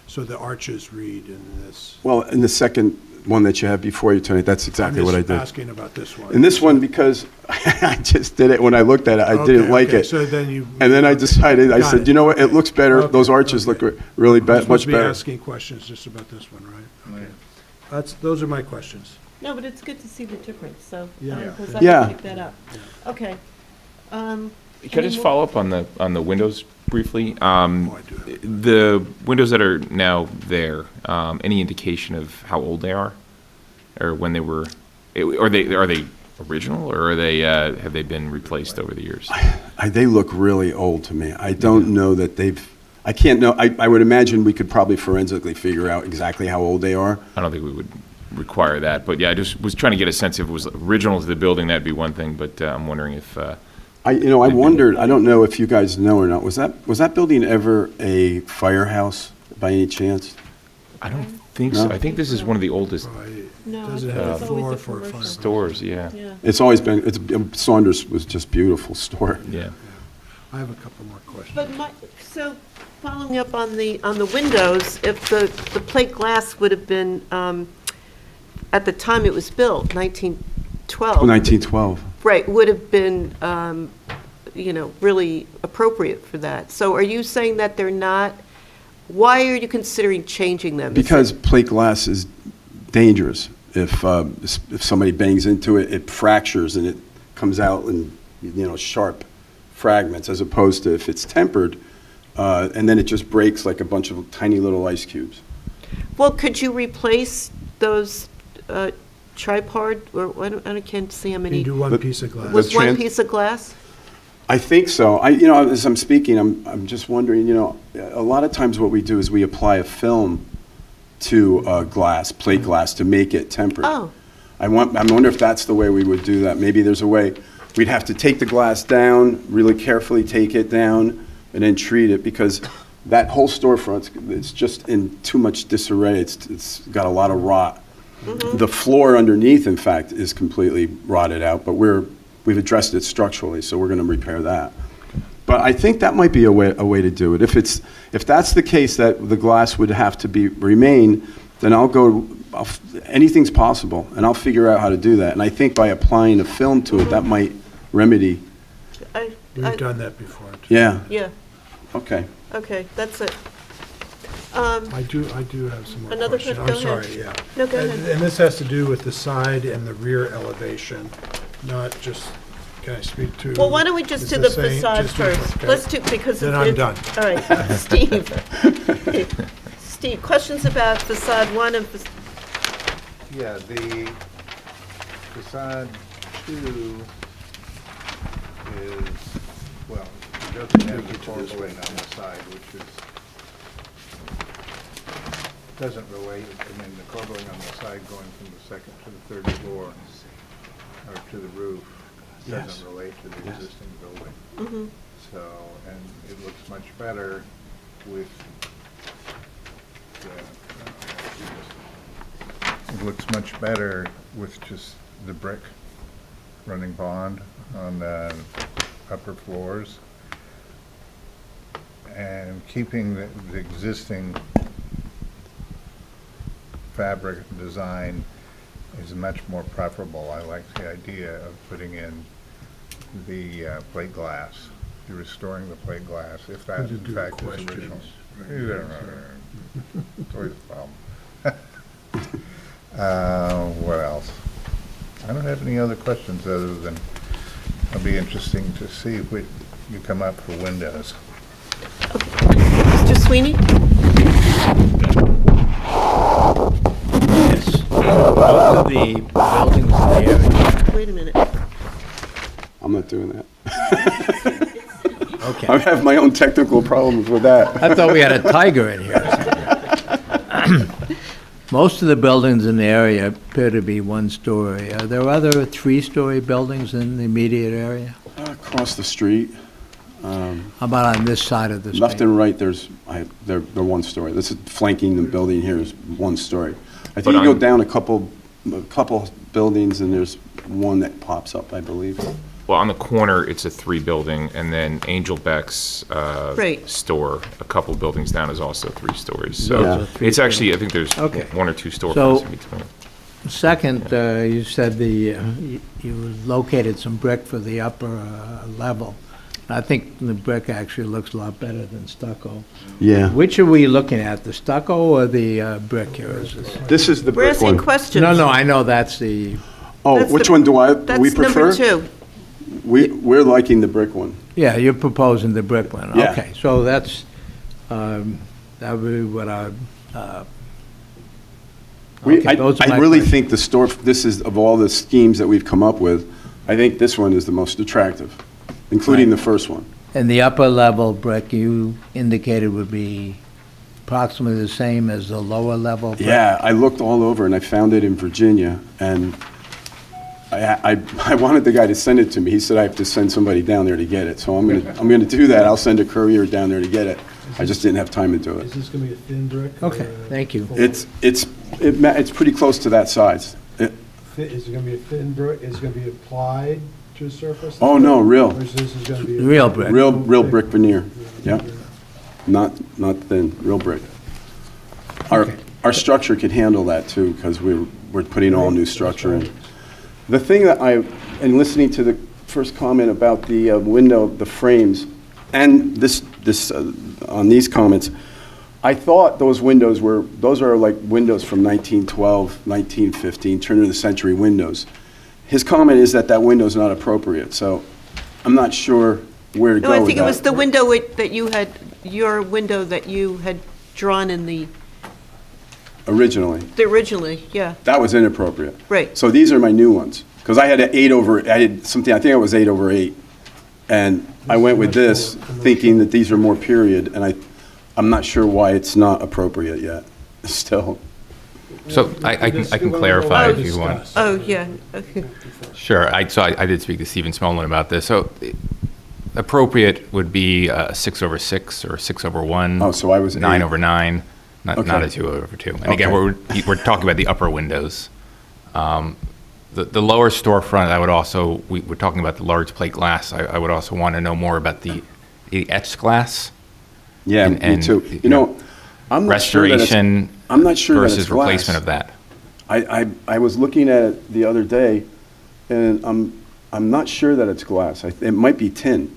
So the arches read in this. Well, in the second one that you have before you tonight, that's exactly what I I'm did. just asking about this one. In this one, because I just did it, when I looked at it, I didn't Okay, like okay, it. so then you. And then I decided, I Got said, it. you know what, it looks better, Okay, those arches look okay. really I'm much supposed to be better. asking questions just about this one, right? Okay. Those are my questions. No, but it's good to see the difference, so Yeah. I'm glad Yeah. to pick that up. Okay. Can I just follow up on the windows briefly? Oh, I do have. The windows that are now there, any indication of how old they are? Or when they were, are they original, or are they, have they been replaced over the years? They look really old to me. I don't know that I can't know, I would imagine we could probably forensically figure out exactly how old they are. I don't think we would require that, but yeah, I just was trying to get a sense if it was original to the building, that'd be one thing, but I'm wondering if, I wondered, I don't know if you guys know or not, was that building ever a firehouse by any chance? I don't think so. No? I think this is one of the oldest Right. No, Does it I have thought a it was always floor a for a commercial. fire? stores, yeah, Yeah. It's always been, Saunders was just beautiful store. yeah. I have a couple more questions. But so following up on the windows, if the plate glass would have been, at the time it was built, 1912. 1912. Right, would have been, really appropriate for that. So are you saying that they're not, why are you considering changing them? Is Because it- plate glass is dangerous. If somebody bangs into it, it fractures and it comes out in, sharp fragments, as opposed to if it's tempered, and then it just breaks like a bunch of tiny little ice cubes. Well, could you replace those tripod, or I can't see how Can many, you do one But- piece of glass? with one trans- piece of glass? I think so. As I'm speaking, I'm just wondering, a lot of times what we do is we apply a film to plate glass, to make it tempered. Oh, I wonder if that's the way we would do that. Maybe there's a way, we'd have to take the glass down, really carefully take it down, and then treat it, because that whole storefront, it's just in too much disarray. It's got a lot of rot. The floor underneath, in fact, is completely rotted out, but we've addressed it structurally, so we're going to repair that. But I think that might be a way to do it. If that's the case, that the glass would have to remain, then anything's possible, and I'll figure out how to do that. And I think by applying a film to it, that might remedy. We've done that before. too. Yeah, yeah, okay. okay, that's it. I do have some more Another questions. que- go I'm sorry, ahead. yeah. No, go And ahead. and this has to do with the side and the rear elevation, not just Can I speak to? Well, why don't we just Is do the this saying- facade just do- first? okay. Let's do, because Then it's... I'm done. All right, Steve. Steve, questions about facade one and, Yeah, the facade 2 is, well, it doesn't have the corbelling on the side, which is, doesn't relate, I mean, the corbelling on the side going from the second to the third floor, or to the roof, Yes. doesn't relate to the existing building. So, and it looks much better with it looks much better with just the brick running bond on the upper floors. And keeping the existing fabric design is much more preferable. I like the idea of putting in the plate glass, restoring the plate glass, if that in fact is original. It's always a problem. What else? I don't have any other questions other than it'll be interesting to see what you come up for windows. Mr. Sweeney? Yes. Both of the buildings in the area. Wait a minute. I'm not doing that. Okay. I have my own technical problems with that. I thought we had a tiger in here. Most of the buildings in the area appear to be one-story. Are there other three-story buildings in the immediate area? Across the street, How about on this side of the street? left and right, they're one story. This is flanking the building here is one story. I But think you go on- down a couple buildings and there's one that pops up, I believe. Well, on the corner, it's a 3-building, and then Angel Beck's Right. store, a couple buildings down, is also 3 stories. Those So are three it's actually, I think there's Okay. 1 or 2 storefronts So- in between. Second, you said you located some brick for the upper level. I think the brick actually looks a lot better than stucco. Yeah. Which are we looking at, the stucco or the brick here? This is the We're brick asking one. questions. No, I know that's the, Oh, That's which the- one do we prefer? That's number 2. We're liking the brick one. yeah, you're proposing the brick one. Yeah. Okay, so that's, that would be what I, okay, those are I my really questions. think the store, this is, of all the schemes that we've come up with, I think this one is the most attractive, including the first one. And the upper level brick you indicated would be approximately the same as the lower level brick? Yeah, I looked all over and I found it in Virginia, and I wanted the guy to send it to me. He said I have to send somebody down there to get it, so I'm gonna do that. I'll send a courier down there to get it. I just didn't have time to do it. Is this going to be a thin brick? Okay, thank you. It's pretty close to that size. Is it going to be a thin brick? Is it going to be applied to the surface? Oh, no, real. Or is this going to be? Real brick. Real brick veneer, yeah. Not thin, real brick. Our structure could handle that too, because we're putting all new structure in. The thing that in listening to the first comment about the window, the frames, and this on these comments, I thought those are like windows from 1912, 1915, turn of the century windows. His comment is that window's not appropriate, so I'm not sure where to go No, I with think it was that. the window that you had, your window that you had drawn in the Originally, originally, yeah, that was inappropriate. right. So these are my new ones, because I had I think it was 8/8, and I went with this, thinking that these are more period, and I'm not sure why it's not appropriate yet, still. So I can clarify if you want. Oh, yeah, okay. Sure. I did speak to Stephen Smolin about this. So appropriate would be 6/6 or 6/1. Oh, so I was 9/9, not Okay. a 2/2. And again, Okay. we're talking about the upper windows. The lower storefront, we're talking about the large plate glass. I would also want to know more about the etched glass. Yeah, me and, too. you know, I'm not sure that it's- Restoration I'm not sure that it's versus glass. replacement of that. I was looking at it the other day, and I'm not sure that it's glass. It might be tin.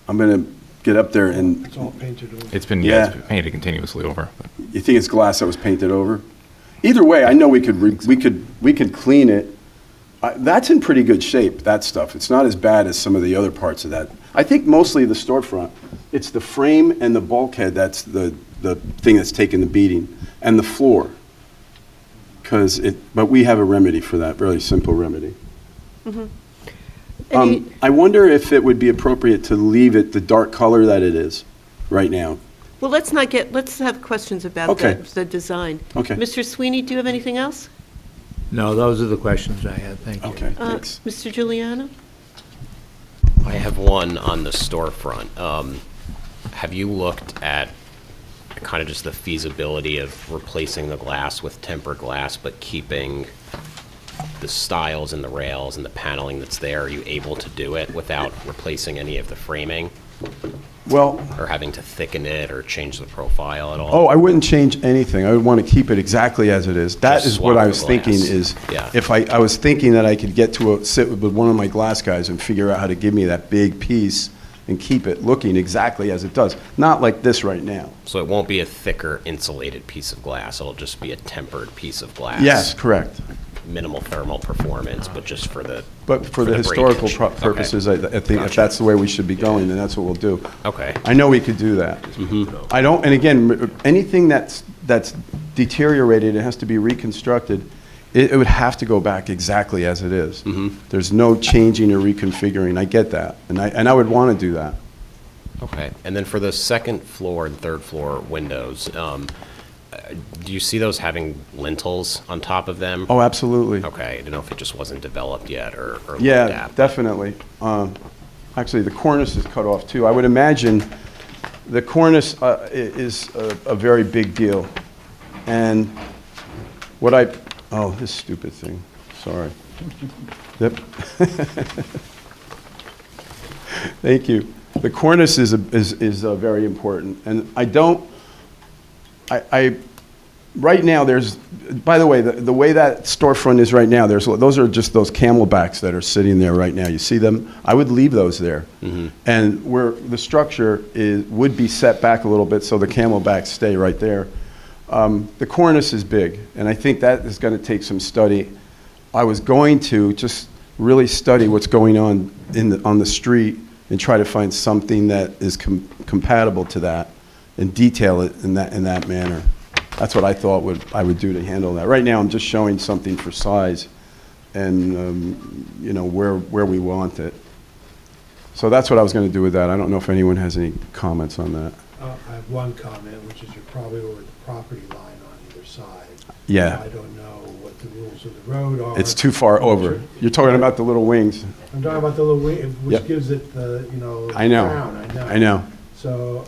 I'm gonna get up there and, It's all painted over. It's been Yeah. it's been painted continuously over. But you think it's glass that was painted over? Either way, I know we could clean it That's in pretty good shape, that stuff. It's not as bad as some of the other parts of that. I think mostly the storefront, it's the frame and the bulkhead that's the thing that's taking the beating, and the floor. But we have a remedy for that, very simple remedy. I wonder if it would be appropriate to leave it the dark color that it is right now. Well, let's have questions about Okay. the design. Okay. Mr. Sweeney, do you have anything else? No, those are the questions I had, thank you. Okay, thanks. Mr. Giuliano? I have one on the storefront. Have you looked at kind of just the feasibility of replacing the glass with tempered glass, but keeping the stiles and the rails and the paneling that's there? Are you able to do it without replacing any of the framing? Well, Or having to thicken it or change the profile at all? oh, I wouldn't change anything. I would want to keep it exactly as it is. That Just is what swap I the was thinking glass. is, Yeah. if I was thinking that I could get to sit with one of my glass guys and figure out how to give me that big piece and keep it looking exactly as it does. Not like this right now. So it won't be a thicker insulated piece of glass, it'll just be a tempered piece of glass? Yes, correct. Minimal thermal performance, but just for the... But for the the historical breakage. Okay. purposes, I think if Gotcha. that's the way we should be going, then that's what we'll do. Okay. I know we could do that. I don't, and again, anything that's deteriorated, it has to be reconstructed, it would have to go back exactly as it is. There's no changing or reconfiguring, I get that, and I would want to do that. Okay, and then for the second floor and third floor windows, do you see those having lintels on top of them? Oh, absolutely. Okay, I don't know if it just wasn't developed yet or looked Yeah, at. definitely. Actually, the cornice is cut off too. I would imagine the cornice is a very big deal. And oh, this stupid thing, sorry. Yep. Thank you. The cornice is very important. And right now, by the way, the way that storefront is right now, those are just those camelbacks that are sitting there right now. You see them? I would leave those there. And where the structure would be set back a little bit so the camelbacks stay right there. The cornice is big, and I think that is going to take some study. I was going to just really study what's going on on the street and try to find something that is compatible to that and detail it in that manner. That's what I thought I would do to handle that. Right now, I'm just showing something for size and where we want it. So that's what I was going to do with that. I don't know if anyone has any comments on that. I have one comment, which is you're probably over the property line on either side. Yeah. I don't know what the rules of the road are. It's too far over. You're talking about the little wings. I'm talking about the little wing, which Yep. gives it the, I know. crown, I know. So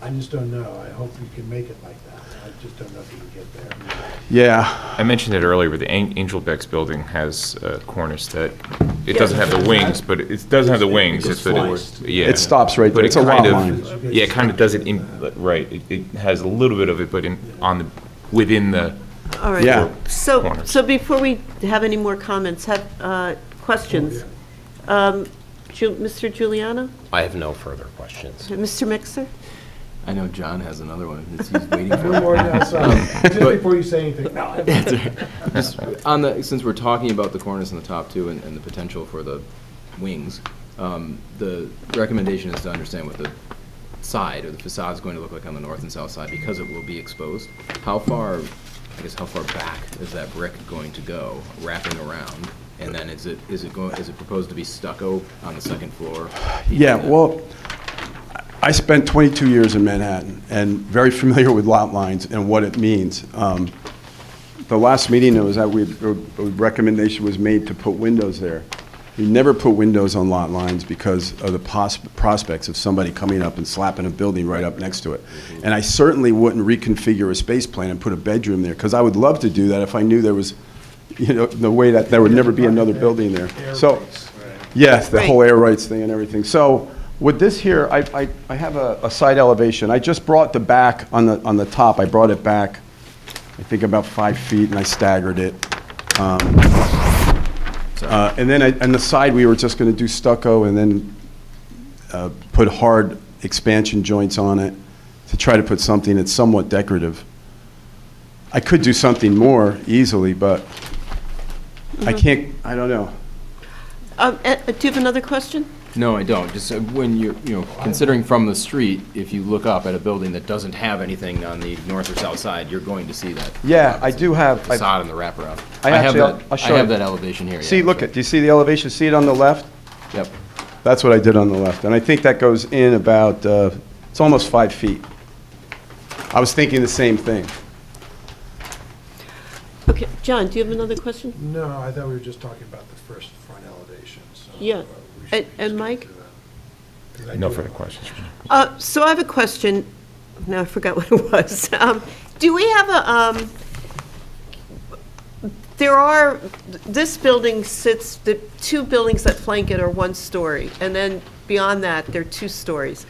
I just don't know. I hope you can make it like that. I just don't know if you can get there. Yeah. I mentioned it earlier, but the Angel Beck's building has a cornice that, it doesn't have the wings, but it doesn't have the wings. It's that sliced. yeah. It stops right there. But It's it a lot kind line. of, yeah, it kind of does it right. It has a little bit of it, but within the, All right. Yeah. Corners. So before we have any more comments, have questions? Mr. Giuliano? I have no further questions. Mr. Mixer? I know John has another one that he's waiting for. No more, just before you say anything. No. Just since we're talking about the cornice on the top too, and the potential for the wings, the recommendation is to understand what the side or the facade is going to look like on the north and south side because it will be exposed. How far back is that brick going to go, wrapping around? And then is it proposed to be stucco on the second floor? Yeah, well, I spent 22 years in Manhattan and very familiar with lot lines and what it means. The last meeting, it was that a recommendation was made to put windows there. We never put windows on lot lines because of the prospects of somebody coming up and slapping a building right up next to it. And I certainly wouldn't reconfigure a space plan and put a bedroom there, because I would love to do that if I knew there was, the way that there would never be another building there. So, yes, the whole air rights thing and everything. So with this here, I have a side elevation. I just brought the back on the top. I brought it back, I think about 5 feet, and I staggered it. And then on the side, we were just going to do stucco and then put hard expansion joints on it to try to put something that's somewhat decorative. I could do something more easily, but I can't, I don't know. Do you have another question? No, I don't. Just when you're, considering from the street, if you look up at a building that doesn't have anything on the north or south side, you're going to see that. Yeah, I do have. Facade and the wraparound. I have actually- that. I'll show I have you. that elevation here. See, yeah, look so- at, do you see the elevation? See it on the left? Yep. That's what I did on the left. And I think that goes in about, it's almost 5 feet. I was thinking the same thing. Okay, John, do you have another question? No, I thought we were just talking about the first front elevation, so. Yeah. we should And skip Mike? to that, 'cause I No do further have- questions. So I have a question. Now I forgot what it was. Do we have this building sits, the two buildings that flank it are 1 story, and then beyond that, they're 2 stories.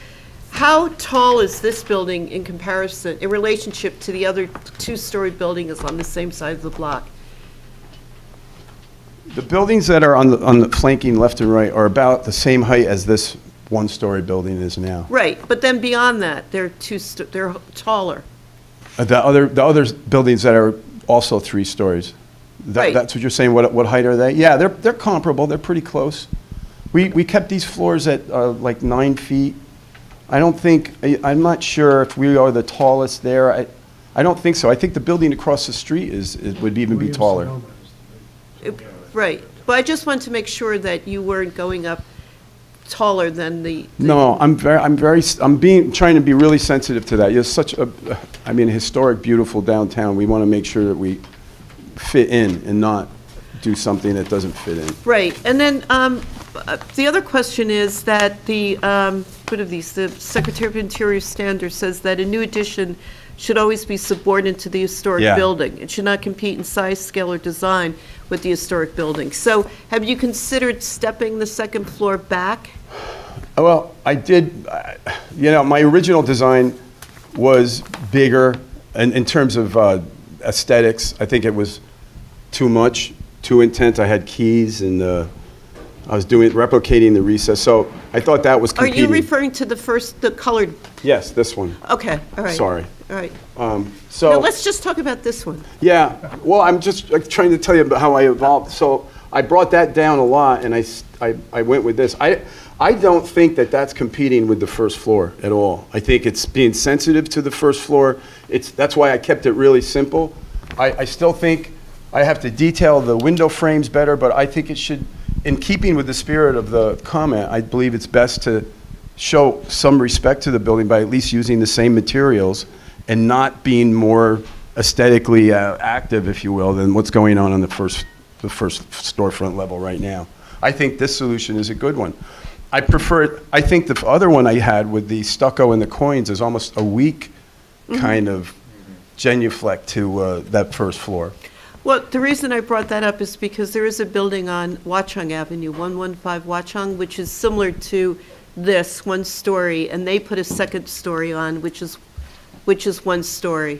How tall is this building in comparison, in relationship to the other 2-story building that's on the same side of the block? The buildings that are on the flanking left and right are about the same height as this 1-story building is now. Right, but then beyond that, they're they're taller. The other buildings that are also 3 stories. Right. That's what you're saying, what height are they? Yeah, they're comparable, they're pretty close. We kept these floors at like 9 feet. I don't think, I'm not sure if we are the tallest there. I don't think so. I think the building across the street would even be taller. Right, but I just wanted to make sure that you weren't going up taller than the. No, I'm trying to be really sensitive to that. You're such a historic, beautiful downtown. We want to make sure that we fit in and not do something that doesn't fit in. Right, and then the other question is that the Secretary of Interior standard says that a new addition should always be subordinate to the historic Yeah. building. It should not compete in size, scale, or design with the historic building. So have you considered stepping the second floor back? Well, I did, my original design was bigger in terms of aesthetics. I think it was too much, too intense. I had keys and I was replicating the recess. So I thought that was Are competing. you referring to the colored? Yes, this one. Okay, all right. Sorry. All right. So. Now, let's just talk about this one. Yeah, well, I'm just trying to tell you about how I evolved. So I brought that down a lot, and I went with this. I don't think that that's competing with the first floor at all. I think it's being sensitive to the first floor. That's why I kept it really simple. I still think I have to detail the window frames better, but I think it should, in keeping with the spirit of the comment, I believe it's best to show some respect to the building by at least using the same materials and not being more aesthetically active, if you will, than what's going on the first storefront level right now. I think this solution is a good one. I prefer it. I think the other one I had with the stucco and the coins is almost a weak kind of genuflect to that first floor. Well, the reason I brought that up is because there is a building on Watchung Avenue, 115 Watchung, which is similar to this, 1 story, and they put a second story on, which is 1 story,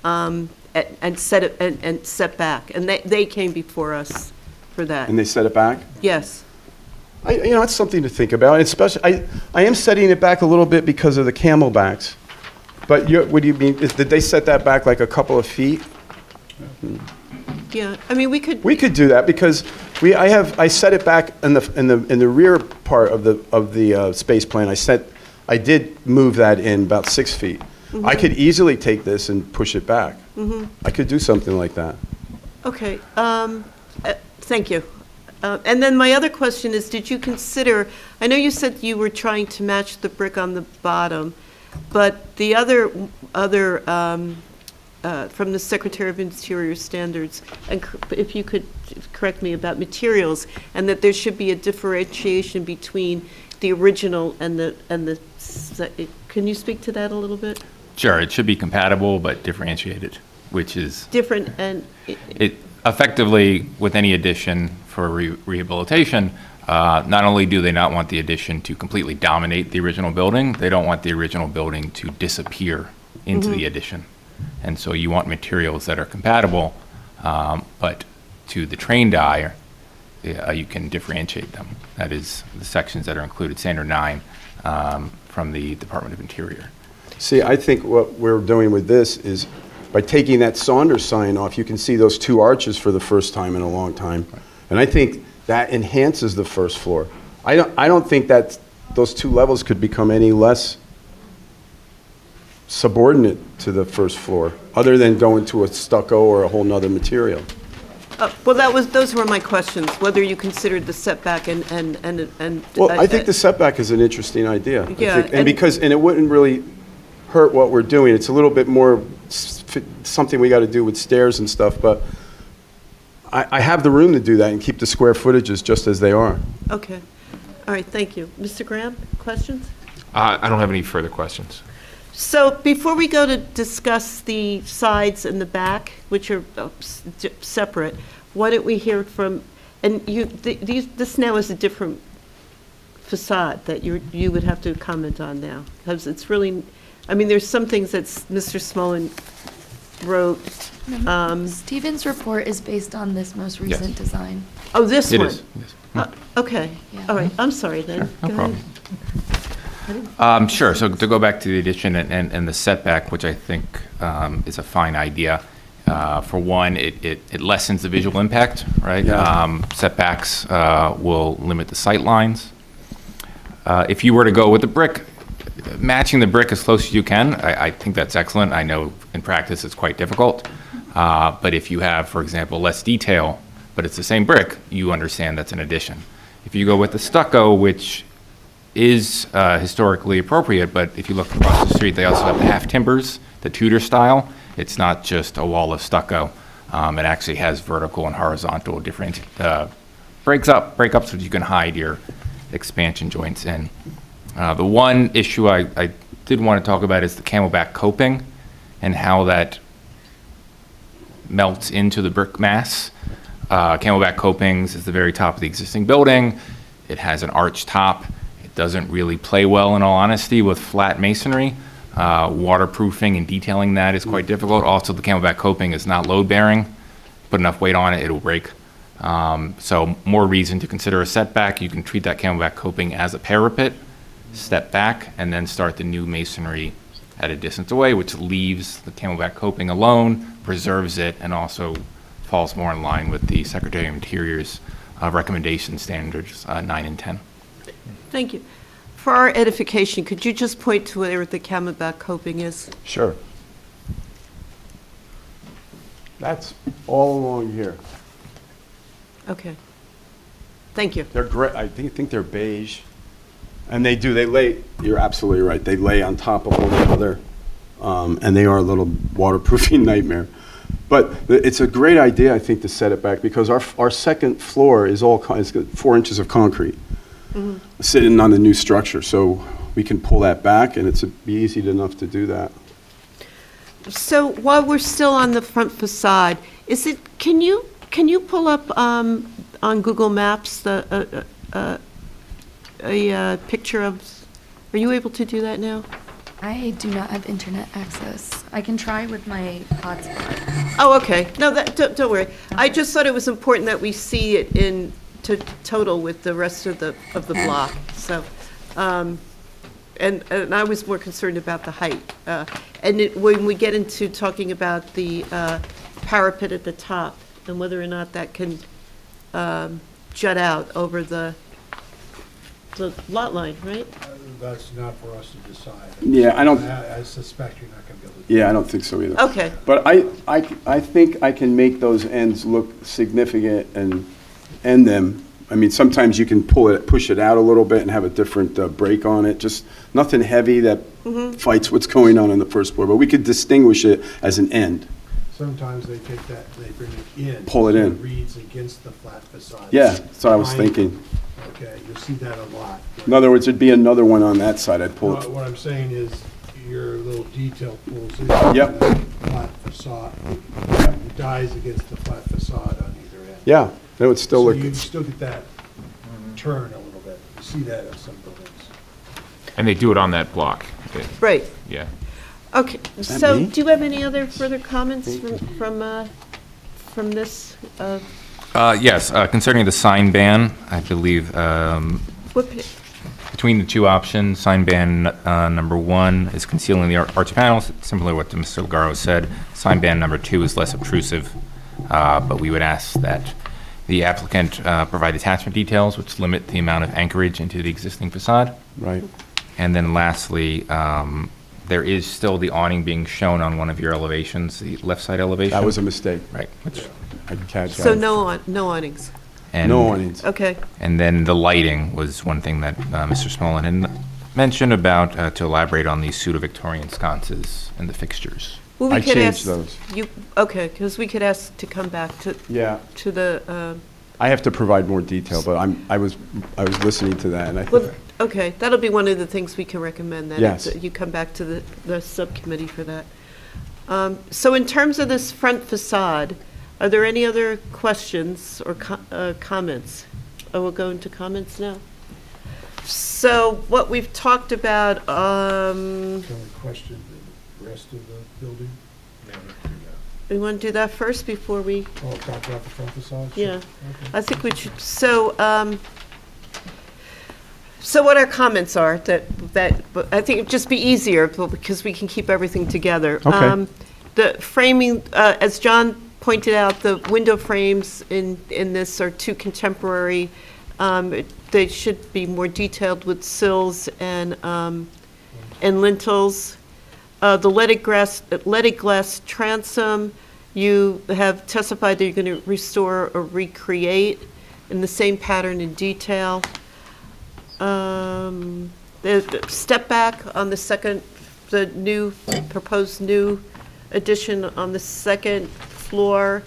and set back. And they came before us for that. And they set it back? Yes. It's something to think about. Especially, I am setting it back a little bit because of the camelbacks. But what do you mean? Did they set that back like a couple of feet? Yeah, I mean, we could. We could do that because I set it back in the rear part of the space plan. I did move that in about 6 feet. Mm-hmm. I could easily take this and push it back. Mm-hmm. I could do something like that. Okay, thank you. And then my other question is, did you consider, I know you said you were trying to match the brick on the bottom, but the other from the Secretary of Interior standards, and if you could correct me about materials, and that there should be a differentiation between the original and the, can you speak to that a little bit? Sure, it should be compatible but differentiated, which is Different and, it effectively with any addition for rehabilitation. Not only do they not want the addition to completely dominate the original building, they don't want the original building to disappear into the addition. And so you want materials that are compatible, but to the trained eye, you can differentiate them. That is the sections that are included, Standard 9, from the Department of Interior. See, I think what we're doing with this is by taking that Saunders sign off, you can see those two arches for the first time in a long time. And I think that enhances the first floor. I don't think that those two levels could become any less subordinate to the first floor, other than going to a stucco or a whole nother material. Well, those were my questions, whether you considered the setback and. Well, I think the setback is an interesting idea. I Yeah, think- and it wouldn't really hurt what we're doing. It's a little bit more something we got to do with stairs and stuff, but I have the room to do that and keep the square footages just as they are. Okay. All right, thank you. Mr. Graham, questions? I don't have any further questions. So before we go to discuss the sides and the back, which are separate, why don't we hear from, and this now is a different facade that you would have to comment on now, because it's really, I mean, there's some things that Mr. Smolin wrote. Stephen's report is based on this most recent design. Oh, this It one? is, yes. Okay, Yeah. all right, I'm sorry then. No Go problem. ahead. Sure, so to go back to the addition and the setback, which I think is a fine idea. For one, it lessens the visual impact, right? Yeah. Setbacks will limit the sight lines. If you were to go with the brick, matching the brick as close as you can, I think that's excellent. I know in practice it's quite difficult. But if you have, for example, less detail, but it's the same brick, you understand that's an addition. If you go with the stucco, which is historically appropriate, but if you look across the street, they also have the half timbers, the Tudor style. It's not just a wall of stucco. It actually has vertical and horizontal different breakups so that you can hide your expansion joints in. The one issue I did want to talk about is the camelback coping and how that melts into the brick mass. Camelback copings is the very top of the existing building. It has an arch top. It doesn't really play well, in all honesty, with flat masonry. Waterproofing and detailing that is quite difficult. Also, the camelback coping is not load-bearing. Put enough weight on it, it'll break. So more reason to consider a setback. You can treat that camelback coping as a parapet, step back, and then start the new masonry at a distance away, which leaves the camelback coping alone, preserves it, and also falls more in line with the Secretary of Interior's recommendation standards 9 and 10. Thank you. For our edification, could you just point to where the camelback coping is? Sure. That's all along here. Okay. Thank you. They're gray, I think they're beige. And they lay, you're absolutely right, they lay on top of one another, and they are a little waterproofing nightmare. But it's a great idea, I think, to set it back, because our second floor is it's got 4 inches of concrete sitting on the new structure, so we can pull that back, and it's be easy enough to do that. So while we're still on the front facade, can you pull up on Google Maps a picture of, are you able to do that now? I do not have internet access. I can try with my hotspot. Oh, okay. No, don't worry. I just thought it was important that we see it in total with the rest of the block. So, and I was more concerned about the height. When we get into talking about the parapet at the top and whether or not that can jut out over the lot line, right? That's not for us to decide. Yeah, I suspect you're not going to be able to. Yeah, I don't think so either. Okay. But I think I can make those ends look significant and end them. I mean, sometimes you can push it out a little bit and have a different break on it. Just nothing heavy that fights what's going on in the first floor. But we could distinguish it as an end. Sometimes they take that, they bring it in. Pull it so in. It reads against the flat facade. Yeah, that's what I was Behind- thinking. Okay, you'll see that a lot. In other words, it'd be another one on that side. I'd pull it. What I'm saying is your little detail pulls in. Yep. That flat facade, dies against the flat facade on either end. Yeah, it would still So look. you still get that turn a little bit. You see that in some buildings. And they do it on that block. Right. Yeah. Okay. So me? do you have any other further comments from this? Yes, concerning the sign ban, I believe What pa- between the two options, sign ban number 1 is concealing the arch panels, similar to what Mr. Legaro said. Sign ban number 2 is less obtrusive, but we would ask that the applicant provide attachment details, which limit the amount of anchorage into the existing facade. Right. And then lastly, there is still the awning being shown on one of your elevations, the left side elevation. That was a mistake. Right. Which, I could catch that. So no awnings. and, No awnings. Okay. And then the lighting was one thing that Mr. Smolin had mentioned about, to elaborate on these pseudo-Victorian sconces and the fixtures. Well, we I could changed ask those. You, okay, because we could ask to come back to Yeah. the, I have to provide more detail, but I was listening to that, and I well, think, okay, that'll be one of the things we can recommend, that Yes. you come back to the subcommittee for that. So in terms of this front facade, are there any other questions or comments? Oh, we'll go into comments now. So what we've talked about, Can we question the rest of the building? we want to do that first before we, Oh, talk about the front facade? yeah. Okay. I think we should, so what our comments are, but I think it'd just be easier, because we can keep everything together. Okay. The framing, as John pointed out, the window frames in this are too contemporary. They should be more detailed with sills and lintels. The leaded glass transom, you have testified that you're going to restore or recreate in the same pattern and detail. The step back on the proposed new addition on the second floor,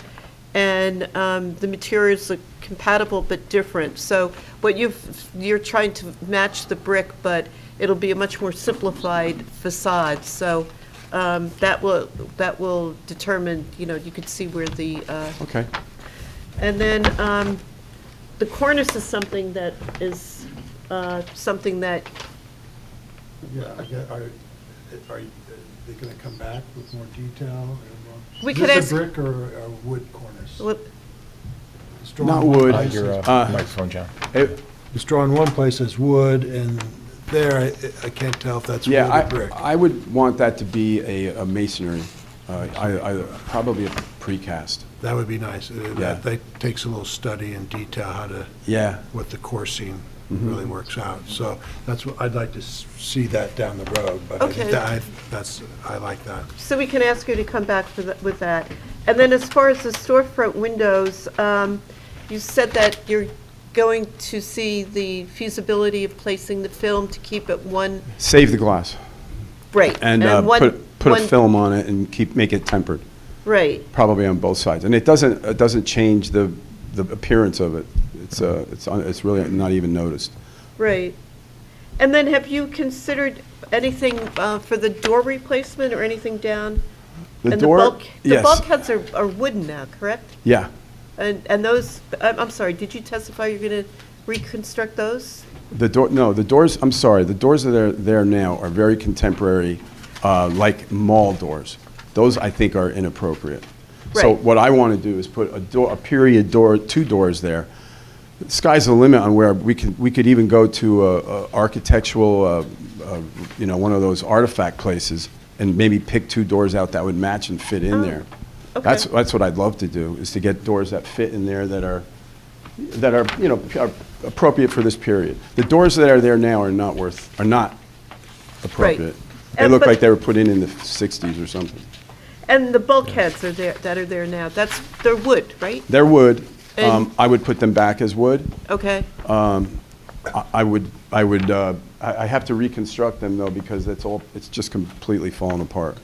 and the materials look compatible but different. So what you're trying to match the brick, but it'll be a much more simplified facade. So that will determine, you could see where the, okay. and then the cornice is something that is something that, Yeah, are they going to come back with more detail? We Is could this ask- a brick or a wood cornice? what- It's drawn Not in one wood. place as- Microphone, John. It's drawn in one place as wood, and there, I can't tell if that's wood Yeah, or brick. I would want that to be a masonry, probably a precast. That would be nice. Yeah. That takes a little study and detail how to, Yeah. what the coursing Mm-hmm. really works out. So that's what, I'd like to see that down the road, but I think Okay. I like that. so we can ask you to come back with that. And then as far as the storefront windows, you said that you're going to see the feasibility of placing the film to keep it one, Save the glass right. and one- put a one- film on it and make it tempered, Right, probably on both sides. And it doesn't change the appearance of it. It's really not even noticed. right. And then have you considered anything for the door replacement or anything down? The And door, the yes. bulkheads are wooden now, correct? Yeah. And those, I'm sorry, did you testify you're going to reconstruct those? The doors, I'm sorry, the doors that are there now are very contemporary, like mall doors. Those, I think, are inappropriate. So Right. what I want to do is put a period door, 2 doors there. The sky's the limit on where we could even go to a architectural, one of those artifact places, and maybe pick 2 doors out that would match and fit in there. okay. That's what I'd love to do, is to get doors that fit in there that are are appropriate for this period. The doors that are there now are not appropriate. They And look but- like they were put in the 60s or something. And the bulkheads are there, that are there now, they're wood, right? They're wood. And- I would put them back as wood. Okay, I have to reconstruct them though, because it's just completely fallen apart.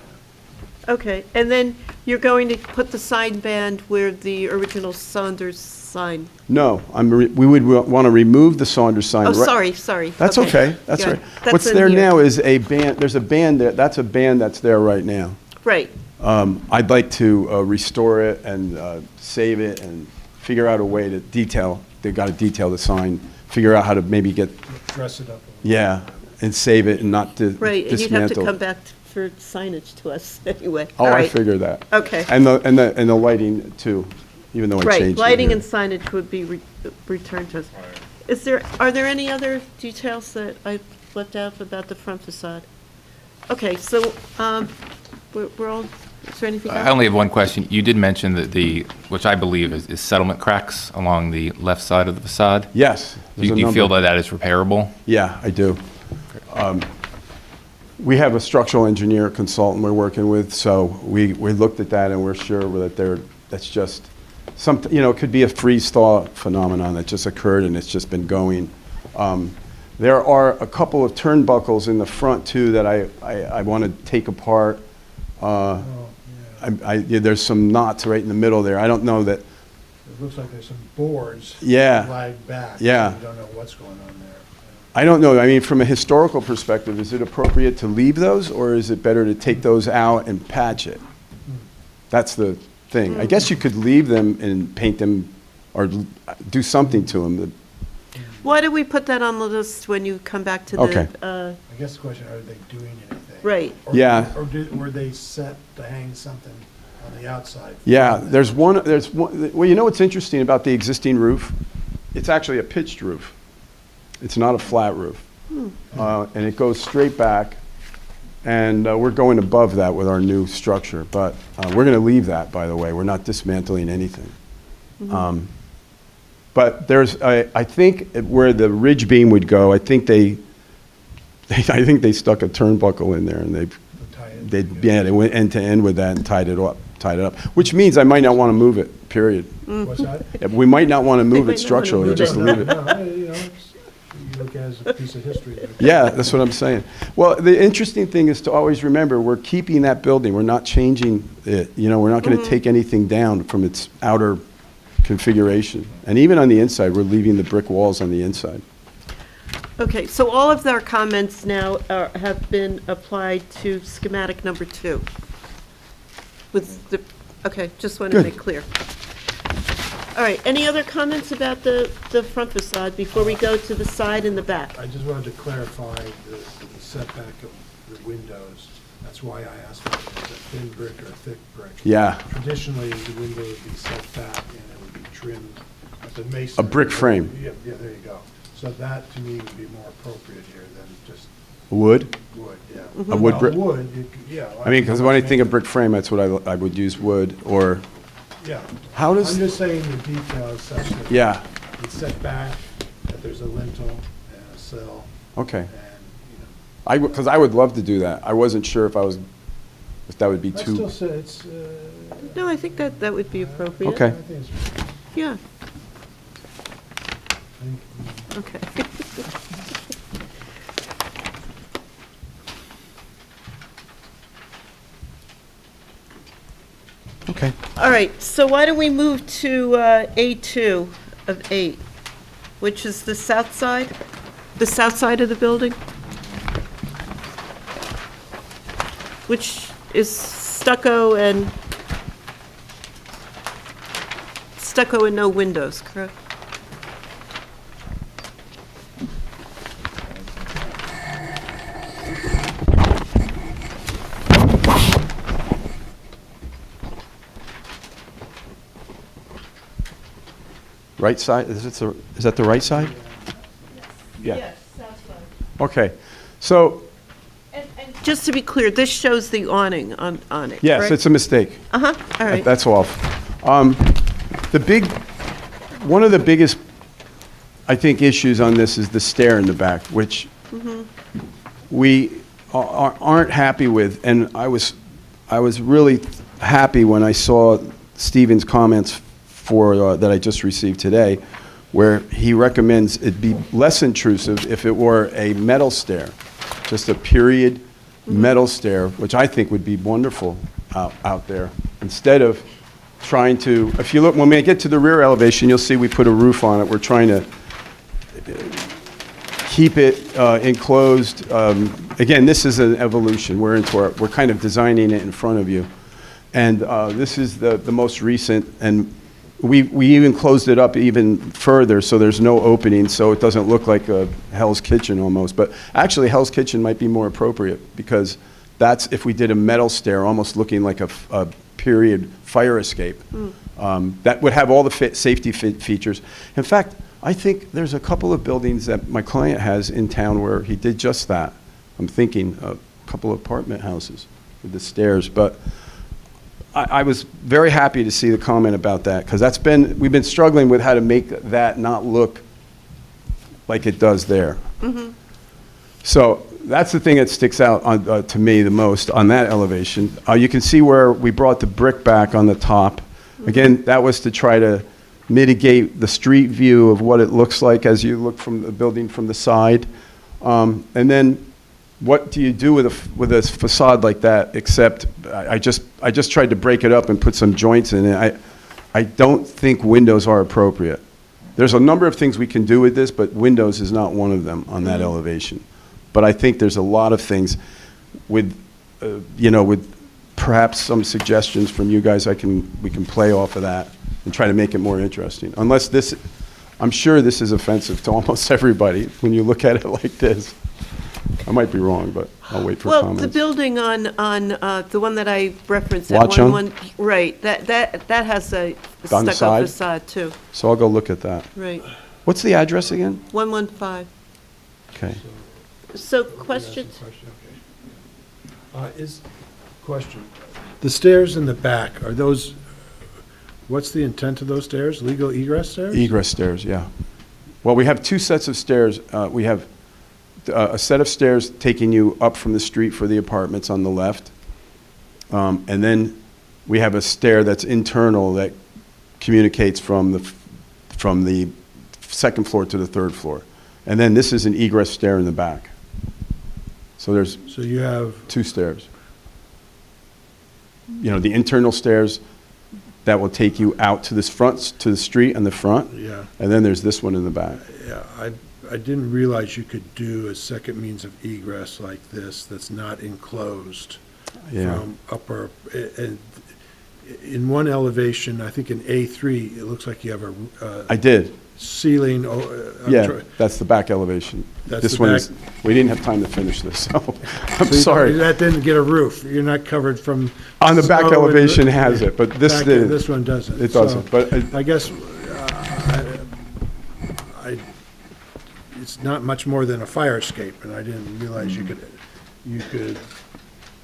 okay. And then you're going to put the sign band where the original Saunders sign. No, we would want to remove the Saunders sign. Oh, right- sorry. That's okay, that's Yeah, right. that's What's in there here. now is a band, there's a band there, that's a band that's there right now. Right, I'd like to restore it and save it and figure out a way to detail, they got to detail the sign, figure out how to maybe get, Dress it up a little. yeah, and save it and not right, and you'd have to dismantle. come back for signage to us anyway. Oh, All I right. figured that. Okay. And the lighting too, even though I changed Right, it lighting here. and signage would be returned to us. Are there any other details that I left out about the front facade? Okay, so, we're all, is there anything else? I only have one question. You did mention that which I believe is settlement cracks along the left side of the facade. Yes. Do there's a you feel number. that is repairable? Yeah, I do. We have a structural engineer consultant we're working with, so we looked at that and we're sure that that's just something, it could be a freeze-thaw phenomenon that just occurred and it's just been going. There are a couple of turnbuckles in the front too that I want to take apart. There's some knots right in the middle there. I don't know that. It looks like there's some boards. Yeah. Lagged back. Yeah. So you don't know what's going on there. I don't know. I mean, from a historical perspective, is it appropriate to leave those, or is it better to take those out and patch it? That's the thing. I guess you could leave them and paint them or do something to them. Why do we put that on the list when you come back to the? Okay. I guess the question, are they doing anything? Right. Or- Yeah. Or were they set to hang something on the outside? Yeah, there's one, well, you know what's interesting about the existing roof? It's actually a pitched roof. It's not a flat roof. And it goes straight back, and we're going above that with our new structure. But we're going to leave that, by the way. We're not dismantling anything. But there's, I think where the ridge beam would go, I think they stuck a turnbuckle in there, and they went end to end with that and tied it up, which means I might not want to move it, period. What's that? Yeah, we might not want to move might it not structurally, wanna just move leave it. No, you look at it as a piece of history. Yeah, that's what I'm saying. Well, the interesting thing is to always remember, we're keeping that building. We're not changing it. We're not going to take anything down from its outer configuration. And even on the inside, we're leaving the brick walls on the inside. Okay, so all of our comments now have been applied to schematic number 2. Okay, just want to Good. make clear. All right, any other comments about the front facade before we go to the side and the back? I just wanted to clarify the setback of the windows. That's why I asked if it was a thin brick or a thick brick. Yeah. Traditionally, the window would be set back and it would be trimmed at the masonry. A brick frame. Yeah, there you go. So that, to me, would be more appropriate here than just Wood? wood, yeah. A wood Well, brick? wood, yeah. I mean, because when I think of brick frame, that's what I would use, wood, or, Yeah. how does- I'm just saying the detail is such that. yeah, It's set back, that there's a lintel and a sill, okay. and, Because I would love to do that. I wasn't sure if that would be I still too, say it's, No, I think that would be appropriate. okay. I think it's, Yeah, I think, okay. Okay. All right, so why don't we move to A2 of 8, which is the south side of the building? Which is stucco and no windows, correct? Right side, is that the right side? Yeah. Yes, south side. Okay, so, And just to be clear, this shows the awning on it, yes, correct? it's a mistake. Uh-huh, all right. That's all. One of the biggest, I think, issues on this is the stair in the back, which we aren't happy with. And I was really happy when I saw Stephen's comments that I just received today, where he recommends it be less intrusive if it were a metal stair, just a period metal stair, which I think would be wonderful out there, instead of trying to, if you look, when we get to the rear elevation, you'll see we put a roof on it. We're trying to keep it enclosed. Again, this is an evolution. We're kind of designing it in front of you. And this is the most recent, and we even closed it up even further, so there's no opening, so it doesn't look like a Hell's Kitchen almost. But actually, Hell's Kitchen might be more appropriate, because that's if we did a metal stair, almost looking like a period fire escape. That would have all the safety features. In fact, I think there's a couple of buildings that my client has in town where he did just that. I'm thinking a couple of apartment houses with the stairs, but I was very happy to see the comment about that, because we've been struggling with how to make that not look like it does there. So that's the thing that sticks out to me the most on that elevation. You can see where we brought the brick back on the top. Again, that was to try to mitigate the street view of what it looks like as you look from the building from the side. And then what do you do with a facade like that, except I just tried to break it up and put some joints in it. I don't think windows are appropriate. There's a number of things we can do with this, but windows is not one of them on that elevation. But I think there's a lot of things with, with perhaps some suggestions from you guys we can play off of that and try to make it more interesting. Unless I'm sure this is offensive to almost everybody when you look at it like this. I might be wrong, but I'll wait for comments. Well, the building on the one that I referenced, that Watchung? one, right, that has a On the stucco side? facade too, So I'll go look at that. right. What's the address again? 115. Okay. So questions? Question. The stairs in the back, are those, what's the intent of those stairs? Legal egress stairs? Egress stairs, yeah. Well, we have two sets of stairs. We have a set of stairs taking you up from the street for the apartments on the left. And then we have a stair that's internal that communicates from the second floor to the third floor. And then this is an egress stair in the back. So there's So you have, two stairs. The internal stairs that will take you out to this front, to the street in the front. yeah, And then there's this one in the back. yeah, I didn't realize you could do a second means of egress like this that's not enclosed Yeah. from upper, and in one elevation, I think in A3, it looks like you have I did. ceiling. Yeah, that's the back elevation. That's This the one back- is, we didn't have time to finish this, so I'm So you- sorry. That didn't get a roof. You're not covered from. On the back snow and- elevation has it, but this Back- didn't. This one doesn't. It doesn't, So but I guess it's not much more than a fire escape, and I didn't realize you could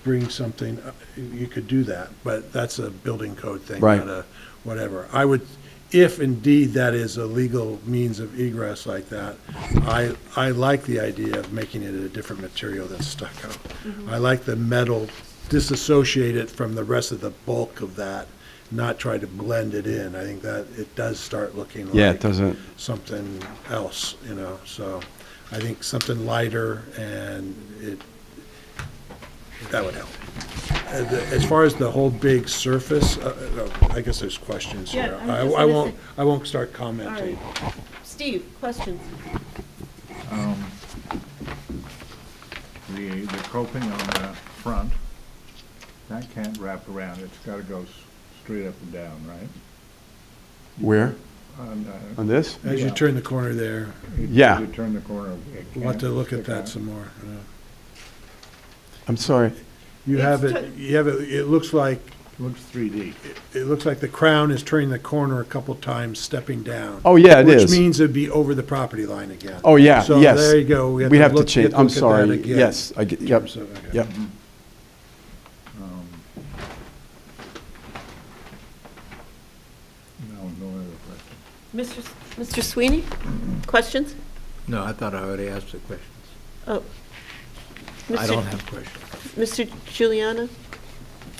bring something, you could do that, but that's a building code thing, Right. not a whatever. I would, if indeed that is a legal means of egress like that, I like the idea of making it a different material than stucco. I like the metal, disassociate it from the rest of the bulk of that, not try to blend it in. I think that it does start looking like Yeah, it doesn't. something else, so I think something lighter and that would help. As far as the whole big surface, I guess there's questions here. Yeah, I was just I gonna won't, say- I won't start All commenting. right. Steve, questions? The coping on the front, that can't wrap around, it's gotta go straight up and down, right? Where? On, On this? As you Yeah. turn the corner there, Yeah. You turn the corner, it we'll have to can't look at stick that out. some more. I'm sorry. You have it, it looks like, Looks 3D. it looks like the crown is turning the corner a couple times, stepping down. Oh, yeah, it Which is. means it'd be over the property line again. Oh, yeah, So yes. there you go. We have to look- change, get I'm look at that sorry. again. Yes, I get, yep, So, okay. yep. No other question. Mr. Sweeney, questions? No, I thought I already asked the questions. Oh. I don't Mr. have questions. Mr. Giuliano?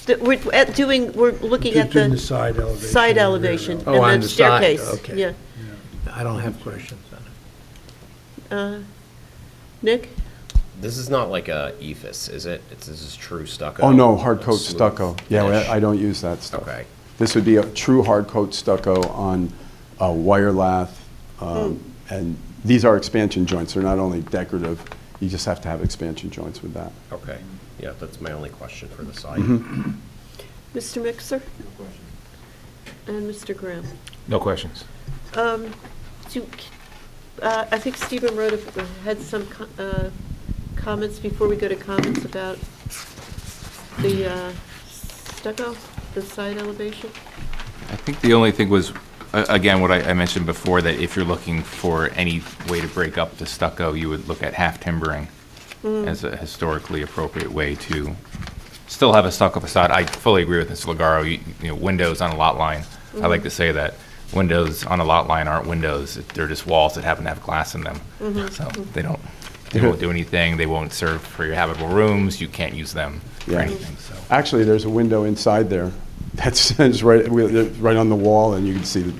We're looking at Doing the the side elevation. side and rear elevation Oh, on and the the side, staircase. okay. Yeah. I don't have questions on it. Nick? This is not like a ephes, is it? This is true stucco? Oh, no, hard coat Smooth stucco. Yeah, finish? I don't use that stuff. Okay. This would be a true hard coat stucco on a wire lath. And these are expansion joints. They're not only decorative, you just have to have expansion joints with that. Okay, yeah, that's my only question for the site. Mr. Mixer? And Mr. Graham? No questions. I think Stephen had some comments before we go to comments about the stucco, the side elevation. I think the only thing was again, what I mentioned before, that if you're looking for any way to break up the stucco, you would look at half timbering as a historically appropriate way to still have a stucco facade. I fully agree with Mr. Legaro. You know, windows on a lot line. I like to say that windows on a lot line aren't windows. They're just walls that happen to have glass in them. So they won't do anything. They won't serve for your habitable rooms. You can't use them for Yeah. anything. So. Actually, there's a window inside there that's right on the wall, and you can see the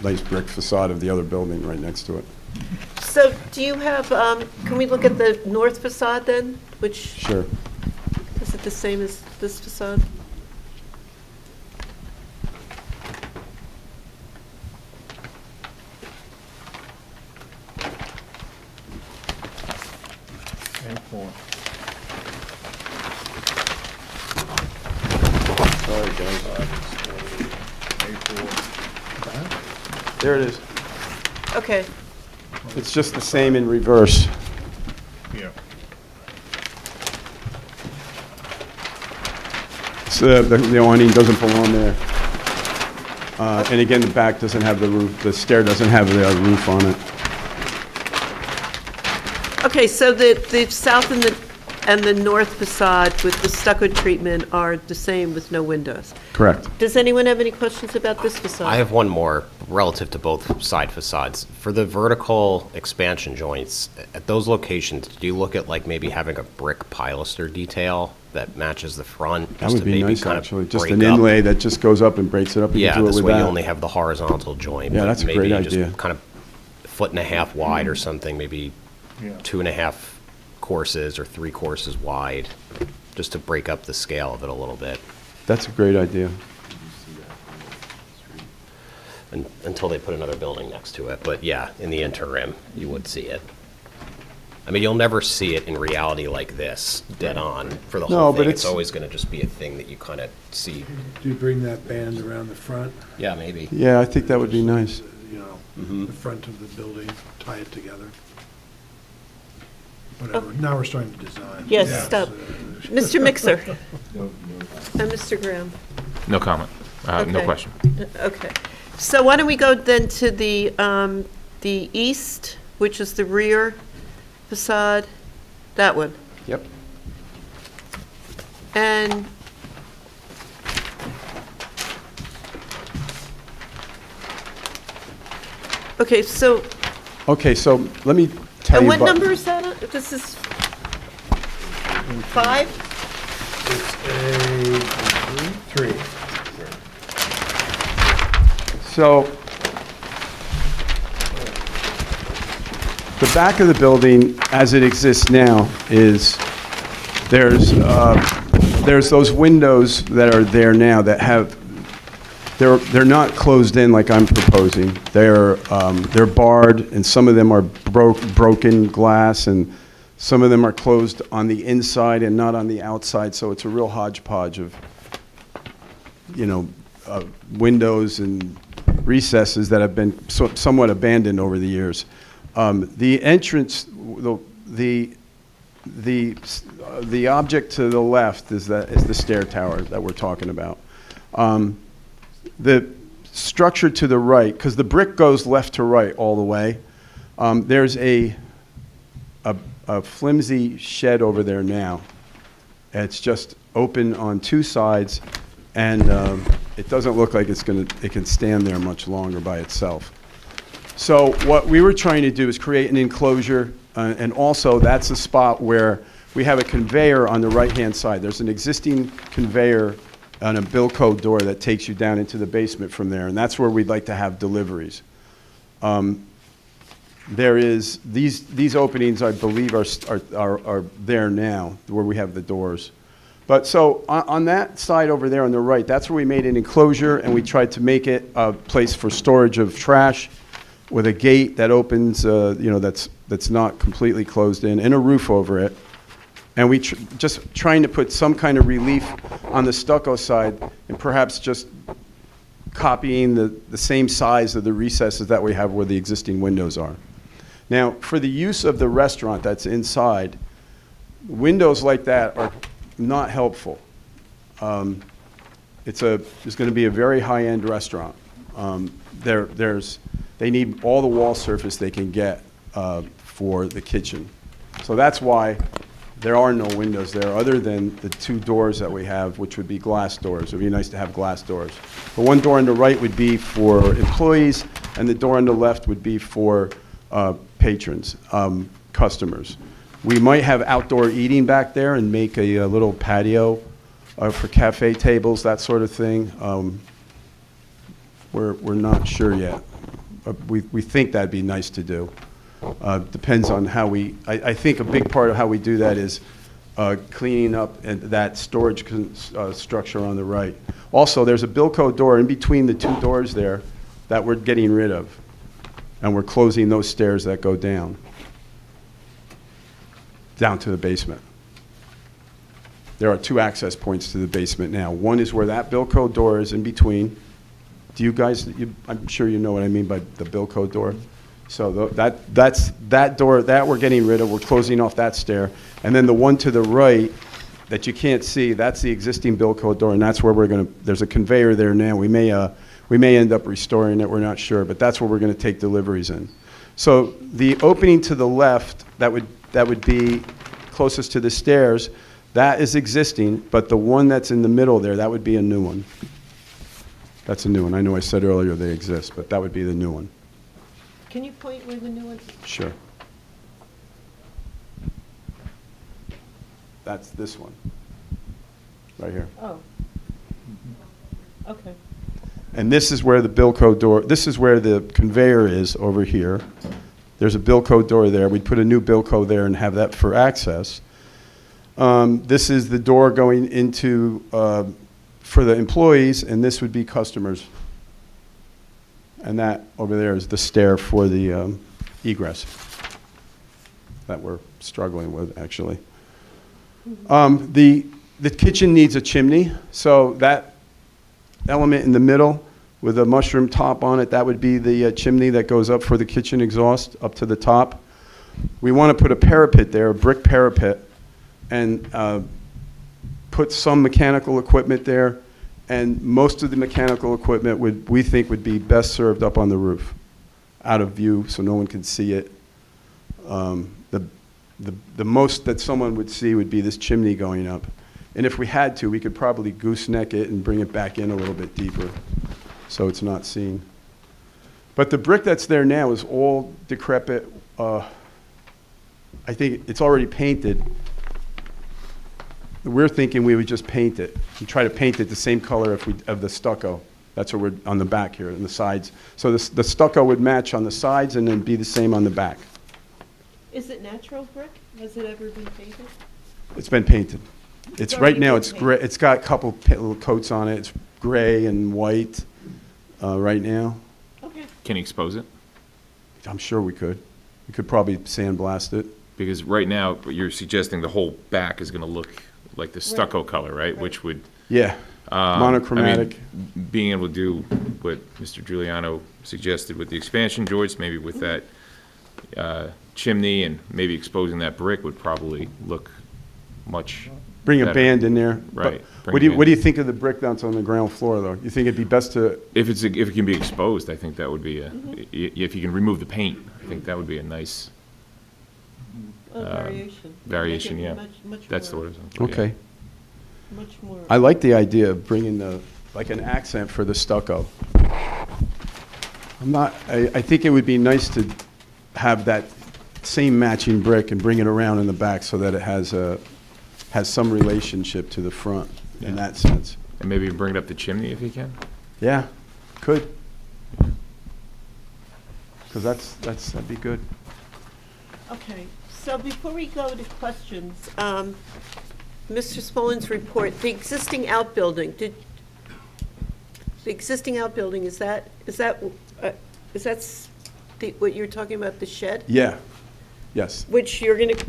nice brick facade of the other building right next to it. So do you have, can we look at the north facade then? Which, Sure. is it the same as this facade? Sorry, guys. There it is. Okay, It's just the same in reverse. Yeah. So the awning doesn't belong there. And again, the back doesn't have the roof, the stair doesn't have the roof on it. okay, so the south and the north facade with the stucco treatment are the same with no windows. Correct. Does anyone have any questions about this facade? I have one more relative to both side facades. For the vertical expansion joints, at those locations, do you look at like maybe having a brick pilaster detail that matches the front? That just would to be maybe nice, kind of actually. Just break an up- inlay that just goes up and breaks it up. You Yeah, could do it this with way you that. only have the horizontal joint. Yeah, but that's a great maybe just idea. kind of 1.5 wide or something, maybe Yeah. 2.5 courses or 3 courses wide, just to break up the scale of it a little bit. That's a great idea. Until they put another building next to it. But yeah, in the interim, you would see it. I mean, you'll never see it in reality like this, dead on, for the No, whole but thing. It's it's- always going to just be a thing that you kind of see. Do you bring that band around the front? Yeah, maybe. Yeah, I think that would be nice. You know, Mm-hmm. the front of the building, tie it together. Whatever, now we're starting to design. Yes, Yeah. stop. Mr. Mixer and Mr. Graham. No comment. No Okay. question. Okay. So why don't we go then to the east, which is the rear facade, that one. Yep. And okay, so, Okay, so let me tell and you what about... number is that? This is 5? It's a 3. So, the back of the building, as it exists now, is, there's those windows that are there now that have, they're not closed in like I'm proposing. They're barred, and some of them are broken glass, and some of them are closed on the inside and not on the outside, so it's a real hodgepodge of, you know, windows and recesses that have been somewhat abandoned over the years. The entrance, the object to the left is the stair tower that we're talking about. The structure to the right, because the brick goes left to right all the way, there's a flimsy shed over there now. It's just open on 2 sides, and it doesn't look like it can stand there much longer by itself. So what we were trying to do is create an enclosure, and also that's a spot where we have a conveyor on the right-hand side. There's an existing conveyor on a Bilco door that takes you down into the basement from there, and that's where we'd like to have deliveries. There is, these openings, I believe, are there now, where we have the doors. But so on that side over there on the right, that's where we made an enclosure, and we tried to make it a place for storage of trash with a gate that opens, you know, that's not completely closed in, and a roof over it. And we just trying to put some kind of relief on the stucco side, and perhaps just copying the same size of the recesses that we have where the existing windows are. Now, for the use of the restaurant that's inside, windows like that are not helpful. It's going to be a very high-end restaurant. They need all the wall surface they can get for the kitchen. So that's why there are no windows there, other than the two doors that we have, which would be glass doors. It would be nice to have glass doors. The one door on the right would be for employees, and the door on the left would be for patrons, customers. We might have outdoor eating back there and make a little patio for cafe tables, that sort of thing. We're not sure yet. We think that'd be nice to do. Depends on how I think a big part of how we do that is cleaning up that storage structure on the right. Also, there's a Bilco door in between the two doors there that we're getting rid of. And we're closing those stairs that go down to the basement. There are two access points to the basement now. One is where that Bilco door is in between. Do you guys, I'm sure you know what I mean by the Bilco door. So that's that door that we're getting rid of. We're closing off that stair. And then the one to the right that you can't see, that's the existing Bilco door, and that's where there's a conveyor there now. We may end up restoring it, we're not sure, but that's where we're going to take deliveries in. So the opening to the left, that would be closest to the stairs, that is existing, but the one that's in the middle there, that would be a new one. That's a new one. I know I said earlier they exist, but that would be the new one. Can you point where the new one? Sure. That's this one, right here. Oh. Okay. And this is where the Bilco door, this is where the conveyor is over here. There's a Bilco door there. We'd put a new Bilco there and have that for access. This is the door going into, for the employees, and this would be customers. And that over there is the stair for the egress that we're struggling with, actually. The kitchen needs a chimney, so that element in the middle with a mushroom top on it, that would be the chimney that goes up for the kitchen exhaust up to the top. We want to put a parapet there, a brick parapet, and put some mechanical equipment there, and most of the mechanical equipment we think would be best served up on the roof, out of view so no one can see it. The most that someone would see would be this chimney going up. And if we had to, we could probably gooseneck it and bring it back in a little bit deeper so it's not seen. But the brick that's there now is all decrepit. I think it's already painted. We're thinking we would just paint it and try to paint it the same color of the stucco. That's what we're on the back here, on the sides. So the stucco would match on the sides and then be the same on the back. Is it natural brick? Has it ever been painted? It's been painted. It's right now. It's painted. gray. It's got a couple little coats on it. It's gray and white right now. Okay. Can you expose it? I'm sure we could. We could probably sandblast it. Because right now, you're suggesting the whole back is going to look like the stucco color, right? Which would, Yeah, monochromatic. I mean, being able to do what Mr. Giuliano suggested with the expansion joists, maybe with that chimney and maybe exposing that brick would probably look much Bring a better. band in there. Right. But what do you think of the brick that's on the ground floor, though? You think it'd be best to? If it can be exposed, I think that would be if you can remove the paint, I think that would be a nice Variation. variation. Make it Yeah, much that's the more, word. Okay. Much more. I like the idea of bringing like an accent for the stucco. I think it would be nice to have that same matching brick and bring it around in the back so that it has some relationship to the front in that sense. And maybe bring it up the chimney if you can. Yeah, could. Because that'd be good. Okay, so before we go to questions, Mr. Smolin's report, the existing outbuilding, is that what you're talking about, the shed? Yeah, yes. Which you're going to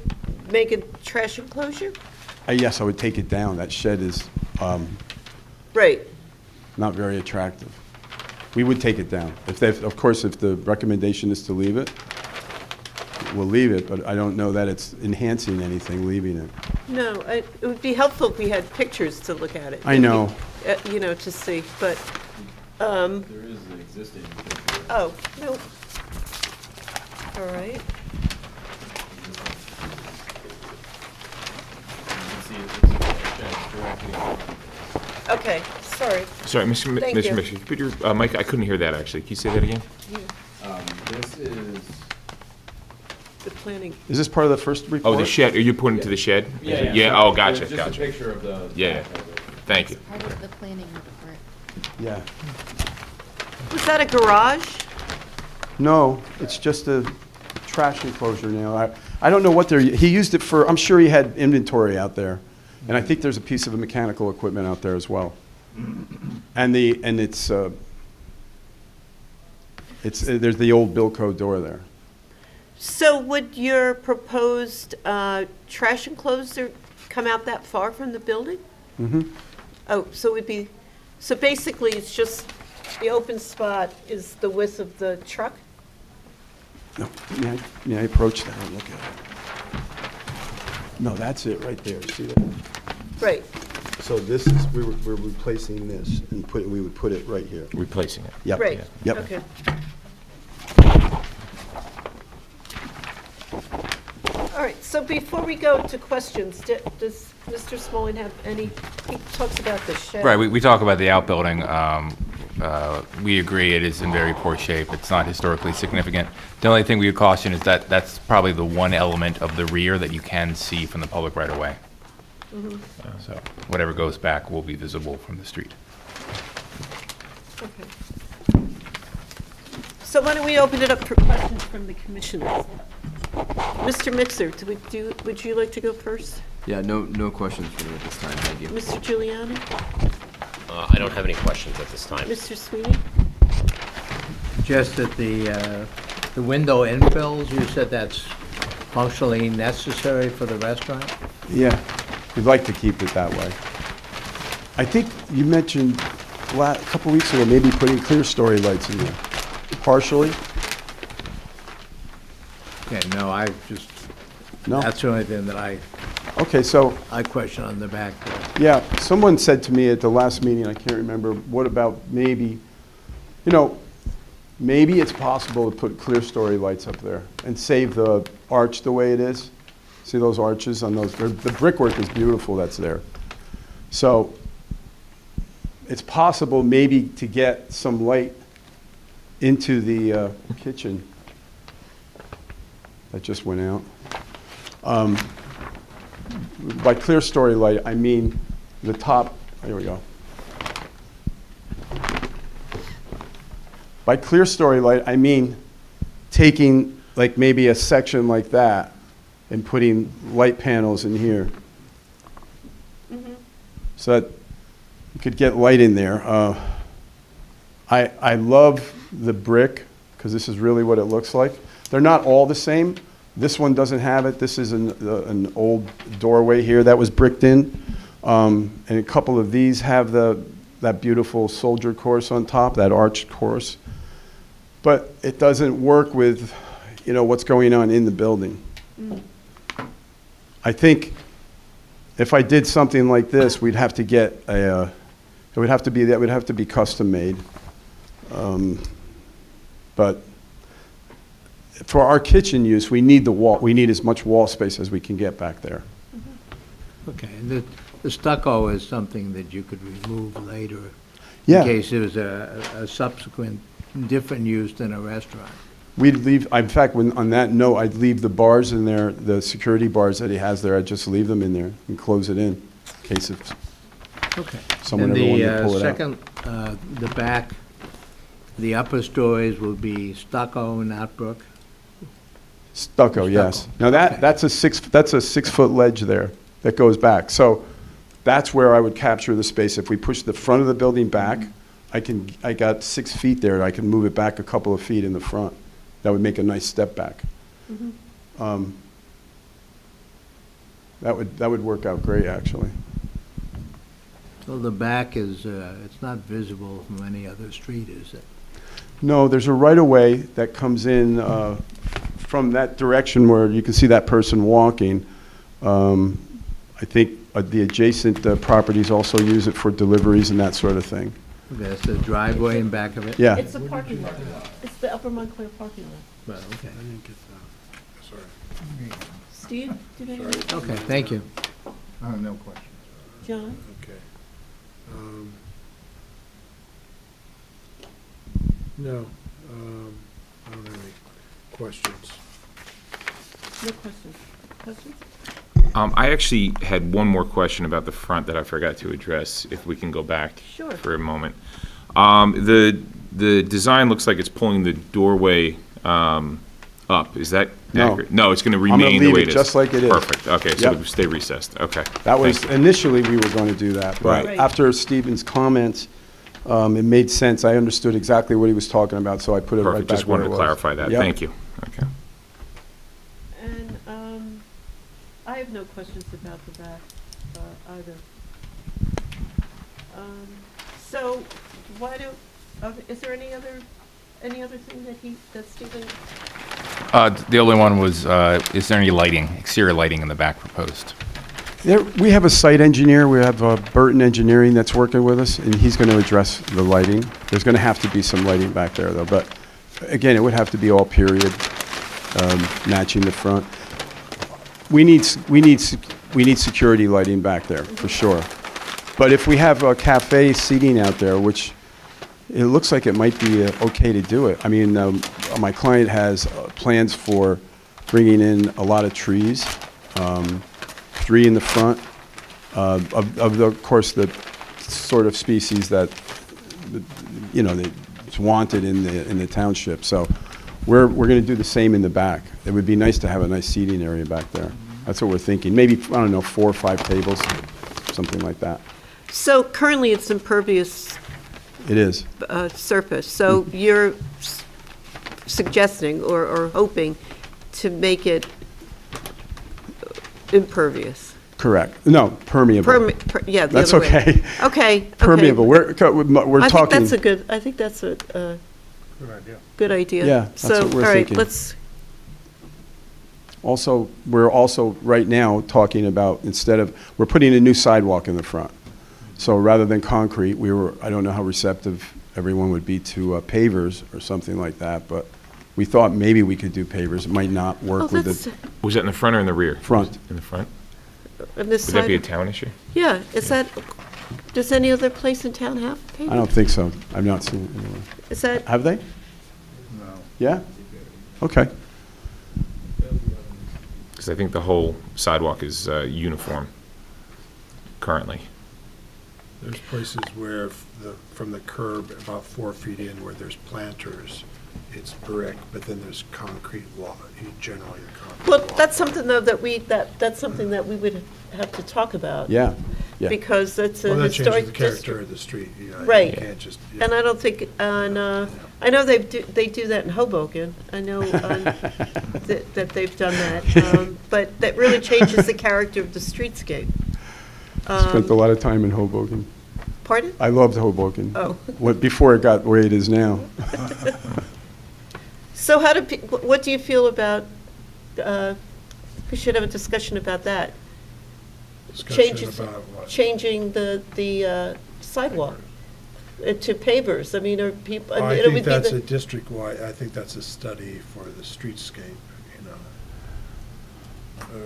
make a trash enclosure? Yes, I would take it down. That shed is Right. not very attractive. We would take it down. Of course, if the recommendation is to leave it, we'll leave it, but I don't know that it's enhancing anything, leaving it. No, it would be helpful if we had pictures to look at it. I know. To see, but, There is is the existing. Oh, no. All right. Okay, sorry. Sorry, Mr. Thank Mr. you. Mixer, put your mic, I couldn't hear that, actually. Can you say that again? This is. The planning. Is this part of the first report? Oh, the shed, are you pointing to the shed? Yeah, oh, gotcha, gotcha. Just a picture of the. Yeah, thank you. Part of the planning report. Yeah. Was that a garage? No, it's just a trash enclosure now. I don't know what he used it for, I'm sure he had inventory out there. And I think there's a piece of mechanical equipment out there as well. And it's there's the old Bilco door there. So would your proposed trash enclosure come out that far from the building? Mm-hmm. Oh, so it would be, so basically it's just the open spot is the width of the truck? No, may I approach that and look at it? No, that's it right there. See that? Right. So this is, we're replacing this and we would put it right here. Replacing it. Yep. Right. Yep. Okay. All right, so before we go to questions, does Mr. Smalling have any, he talks about the shed. Right, we talk about the outbuilding. We agree it is in very poor shape. It's not historically significant. The only thing we would caution is that that's probably the one element of the rear that you can see from the public right away. So whatever goes back will be visible from the street. Okay. So why don't we open it up for questions from the commissioners? Mr. Mixer, would you like to go first? Yeah, no questions for me at this time, thank you. Mr. Giuliani? I don't have any questions at this time. Mr. Sweeney? Just that the window infills, you said that's functionally necessary for the restaurant? Yeah, we'd like to keep it that way. I think you mentioned a couple weeks ago, maybe putting clear story lights in there, partially. Okay, no, I just, No? that's the only thing that I Okay, so, question on the back there. yeah, someone said to me at the last meeting, I can't remember, what about maybe, maybe it's possible to put clear story lights up there and save the arch the way it is. See those arches on those? The brickwork is beautiful that's there. So it's possible maybe to get some light into the kitchen. That just went out. By clear story light, I mean the top, here we go. By clear story light, I mean taking like maybe a section like that and putting light panels in here. So that you could get light in there. I love the brick because this is really what it looks like. They're not all the same. This one doesn't have it. This is an old doorway here that was bricked in. And a couple of these have that beautiful soldier course on top, that arched course. But it doesn't work with, what's going on in the building. I think if I did something like this, we'd have to get it would have to be custom made. But for our kitchen use, we need as much wall space as we can get back there. Okay, and the stucco is something that you could remove later Yeah. in case it was a subsequent different use than a restaurant. We'd leave, in fact, on that note, I'd leave the bars in there, the security bars that he has there, I'd just leave them in there and close it in case of Okay. someone ever wanted to pull it out. And the second, the back, the upper stories will be stucco, not brick? Stucco, yes. Stucco, Now okay. that's a 6-foot ledge there that goes back. So that's where I would capture the space. If we push the front of the building back, I got 6 feet there. I can move it back a couple of feet in the front. That would make a nice step back. That would work out great, actually. So the back is, it's not visible from any other street, is it? No, there's a right-of-way that comes in from that direction where you can see that person walking. I think the adjacent properties also use it for deliveries and that sort of thing. That's the driveway in back of it? Yeah. It's the parking lot. It's the Upper Montclair parking lot. Well, okay. I didn't get that. Sorry. Steve, did I? Okay, thank you. No questions. John? Okay. No, I don't have any questions. No questions. Questions? I actually had one more question about the front that I forgot to address, if we can go back Sure. for a moment. The design looks like it's pulling the doorway up. Is that No. accurate? No, it's going to I'm gonna remain the leave way it it is. just like it is. Perfect. Okay, so Yep. it'll stay recessed. Okay. That was, Thank you. initially, we were going to do that, but Right. after Stephen's comments, it made sense. I understood exactly what he was talking about, so I put it right Perfect. back Just where wanted it to was. clarify that. Yep. Thank you. Okay. And I have no questions about the back either. So why don't, is there any other thing that Stephen? The only one was, is there any lighting, exterior lighting in the back proposed? We have a site engineer, we have Burton Engineering that's working with us, and he's going to address the lighting. There's going to have to be some lighting back there, though, but again, it would have to be all period, matching the front. We need security lighting back there, for sure. But if we have a cafe seating out there, which it looks like it might be okay to do it. I mean, my client has plans for bringing in a lot of trees, 3 in the front, of course, the sort of species that, you know, that's wanted in the township. So we're going to do the same in the back. It would be nice to have a nice seating area back there. That's what we're thinking. Maybe, I don't know, 4 or 5 tables, something like that. So currently it's impervious It is. surface, so you're suggesting or hoping to make it impervious? Correct. No, permeable. Yeah, the That's other way. okay. Okay. Permeable. We're talking. I think that's a Good idea. good idea. Yeah, that's So, what we're all right, thinking. let's, Also, we're also right now talking about, we're putting a new sidewalk in the front. So rather than concrete, I don't know how receptive everyone would be to pavers or something like that, but we thought maybe we could do pavers. It might not oh, work with that's, the Was that in the front or in the rear? front. In the front? on this Would that be a side. town issue? Yeah, is that, does any other place in town have pavement? I don't think so. I've not seen it anywhere. Is that, Have they? No. Yeah? Okay. Because I think the whole sidewalk is uniform currently. There's places where from the curb about 4 feet in where there's planters, it's brick, but then there's concrete wall, generally a concrete well, wall. that's something though that's something that we would have to talk about. Yeah, yeah. Because it's a Well, that changes historic the character district. of the street. You know, Right. You can't just. And I don't think, I know they do that in Hoboken. I know that they've done that. But that really changes the character of the streetscape. Spent a lot of time in Hoboken. Pardon? I loved Hoboken. Oh. Before it got the way it is now. So what do you feel about, we should have a discussion about that. Discussion about what? Changing the sidewalk to pavers. I mean, are people, I it would think be that's the- a district-wide, I think that's a study for the streetscape, you know.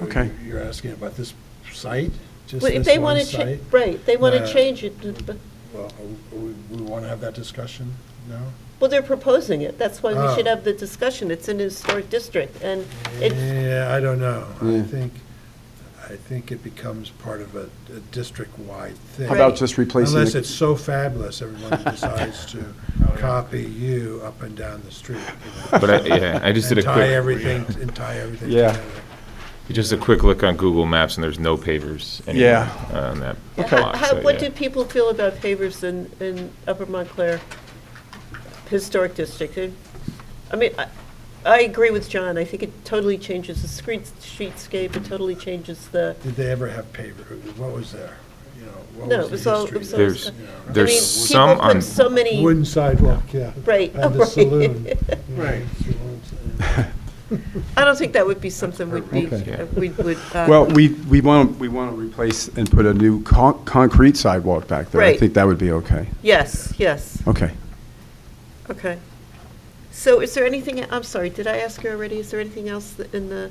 Okay. You're asking about this site? Just Well, if this they one want to, site? right, they want to Nah. change it, but, Well, we want to have that discussion? No? well, they're proposing it. That's why we should Oh. have the discussion. It's in a historic district, and it's, Yeah, I don't know. Yeah. I think it becomes part of a district-wide thing. How about just replacing Unless the, it's so fabulous, everyone decides to copy you up and down the street. You know, But I just did a and tie quick, everything Yeah. together. just a quick look on Google Maps, and there's no pavers anywhere on that block. so, what yeah. do people feel about pavers in Upper Montclair Historic District? I mean, I agree with John. I think it totally changes the streetscape. It totally changes the, Did they ever have paver? What was there? You know, what no, was it the was all, history it was there? all There's- stuff. You know, I mean, There's some people put on, so many, Wooden sidewalk, yeah. right. And the right. saloon. Right. I don't think that would be something we'd be, Okay. we would. Well, we want to replace and put a new concrete sidewalk back there. I Right. think that would be okay. Yes, yes, Okay. okay. So is there anything, I'm sorry, did I ask you already, is there anything else in the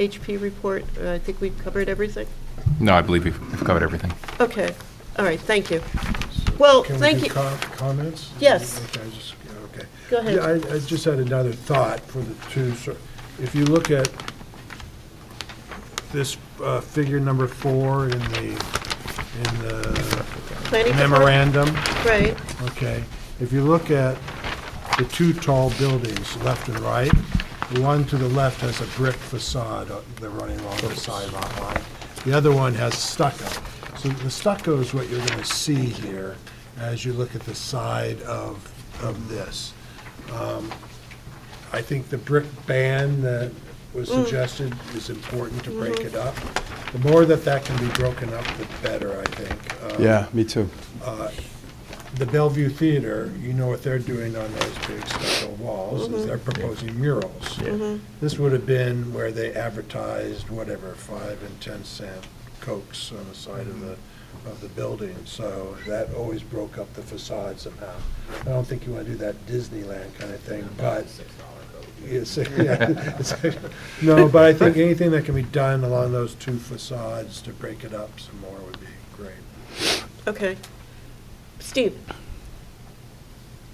HP report? I think we've covered everything. No, I believe we've covered everything. Okay, all right, thank you. Well, Can we thank do you. Comments? Yes. Okay. Go ahead. Yeah, I just had another thought for the two. So if you look at this figure number 4 in the Planning department? memorandum, Right, okay, if you look at the two tall buildings, left and right, the one to the left has a brick facade, they're running along the side lot line. The other one has stucco. So the stucco is what you're going to see here as you look at the side of this. I think the brick band that was suggested is important to break it up. The more that can be broken up, the better, I think. Yeah, me too. The Bellevue Theater, you know what they're doing on those big stucco walls, is they're proposing murals. This would have been where they advertised whatever, 5 and 10 cent Cokes on the side of the building, so that always broke up the facade somehow. I don't think you want to do that Disneyland kind of thing, but. No, but I think anything that can be done along those two facades to break it up some more would be great. okay. Steve?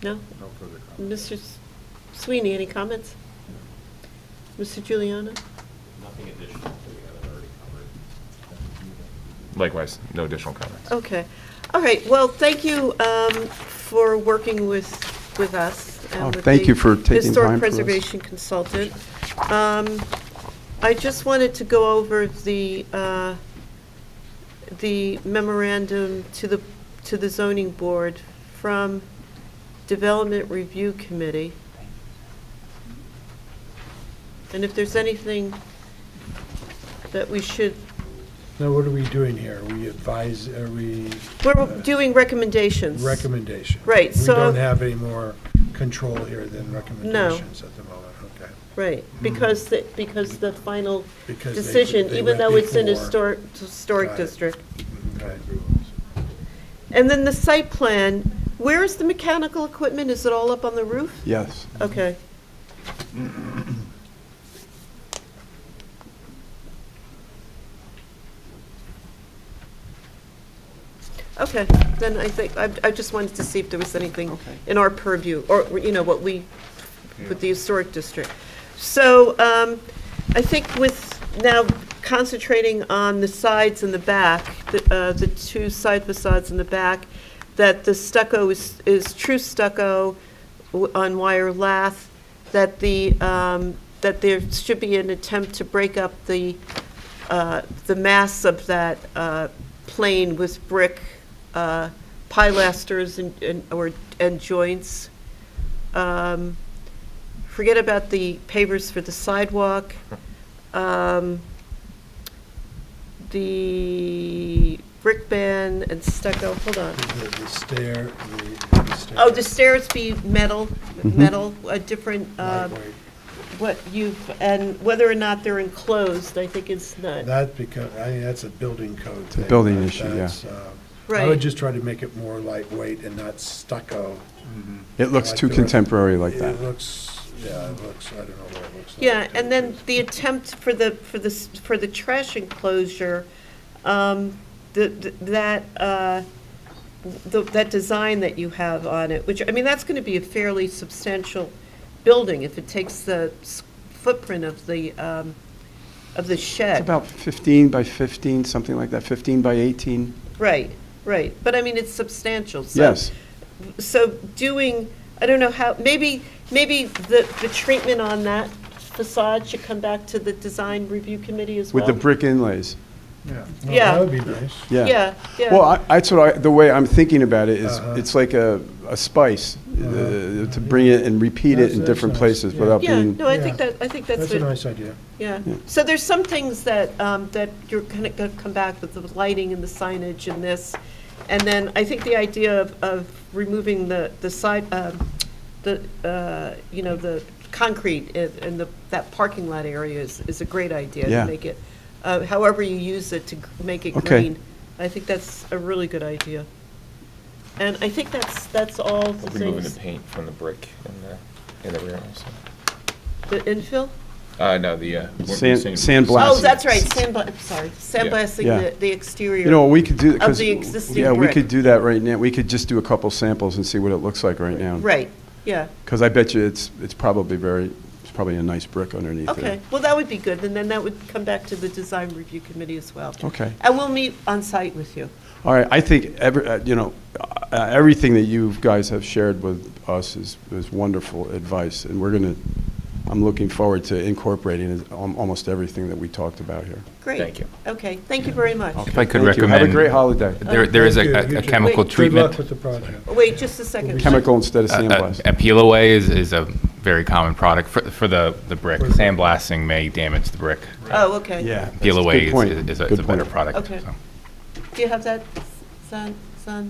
No? No further comments. Mr. Sweeney, any comments? Mr. Giuliano? Nothing additional that we haven't already covered. Likewise, no additional comments. Okay. All right, well, thank you for working with us. And Oh, with thank the you for taking Historic time for us. Preservation Consultant. I just wanted to go over the memorandum to the zoning board from Development Review Committee. And if there's anything that we should, Now, what are we doing here? Are we? we're doing recommendations. Recommendations. Right, so- We don't have any more control here than recommendations at the moment, okay. Right, because the final Because they- decision, they even went though it's in before. historic Got it. district. Okay. And then the site plan, where is the mechanical equipment? Is it all up on the roof? Yes. Okay. Okay, then I think, I just wanted to see if there was anything in our purview, or, what we, with the historic district. So, I think with now concentrating on the sides and the back, the two side facades in the back, that the stucco is true stucco on wire lath, that that there should be an attempt to break up the mass of that plane with brick pilasters and joints. Forget about the pavers for the sidewalk. The brick band and stucco, hold on. The stair. Oh, the stairs be metal, a different, Lightweight. and whether or not they're enclosed, I think is not. That because, I think that's a building code thing. building That- issue, yeah. that's, I Right. would just try to make it more lightweight and not stucco. It looks Like too the- contemporary like that. It looks, yeah, it looks, I don't know what it looks like. Yeah, and then the attempt for the trash enclosure, that design that you have on it, which, I mean, that's gonna be a fairly substantial building if it takes the footprint of the It's shed. about 15 by 15, something like that, 15 by 18. Right, but I mean, it's substantial, so. Yes. So doing, I don't know how, maybe the treatment on that facade should come back to the design review committee as well? With the brick inlays. Well, Yeah. That would be nice. Yeah, yeah. Well, that's what the way I'm thinking about it is, Uh-huh. it's like a spice, to bring it and repeat it in That's different nice, places yeah. without Yeah, being. no, I Yeah. think that's That's a it. nice idea. Yeah, Yeah. so there's some things that you're gonna come back with, the lighting and the signage and this. And then I think the idea of removing the side, the concrete in that parking lot area is a great idea Yeah. to make it, however you use it to make it Okay. green. I think that's a really good idea. And I think that's all the Removing the things. paint from the brick in the rear also. The infill? No, the. Sandblasting. Oh, that's right, sandblasting Yeah. the exterior. You know, we could do, because, the existing yeah, we brick. could do that right now. We could just do a couple samples and see what it looks like right now. Right, yeah. Because I bet you it's probably a nice brick underneath it. Okay, well, that would be good, and then that would come back to the design review committee as well. Okay. And we'll meet on site with you. All right, I think everything that you guys have shared with us is wonderful advice, and I'm looking forward to incorporating almost everything that we talked about here. Great. Thank you. Okay, thank you very much. If I could Thank you. recommend. Have a great holiday. There is Thank you. You a too. chemical Wait. treatment. Good luck with the project. Wait, just a second. Chemical instead of sandblast. A peel away is a very common product for the brick. Sandblasting may damage the brick. Oh, okay. Yeah. that's a Peel good away point. is a Good better point. product. Okay. so. Do you have that, San? Yes,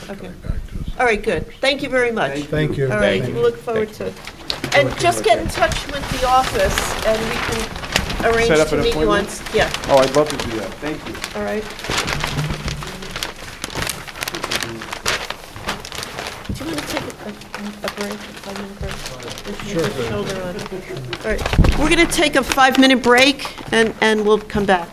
I'll Okay. come back to us. All right, good. Thank you very much. Thank you. All right, Thank we you. look forward to, and just get in touch with the office, and we can arrange Set up to an meet you on, appointment? yeah, Oh, I'd love to do that. Thank you. all right. Do you want to take a break, a 5-minute break? Sure. Shoulder on. All right, we're going to take a 5-minute break, and we'll come back.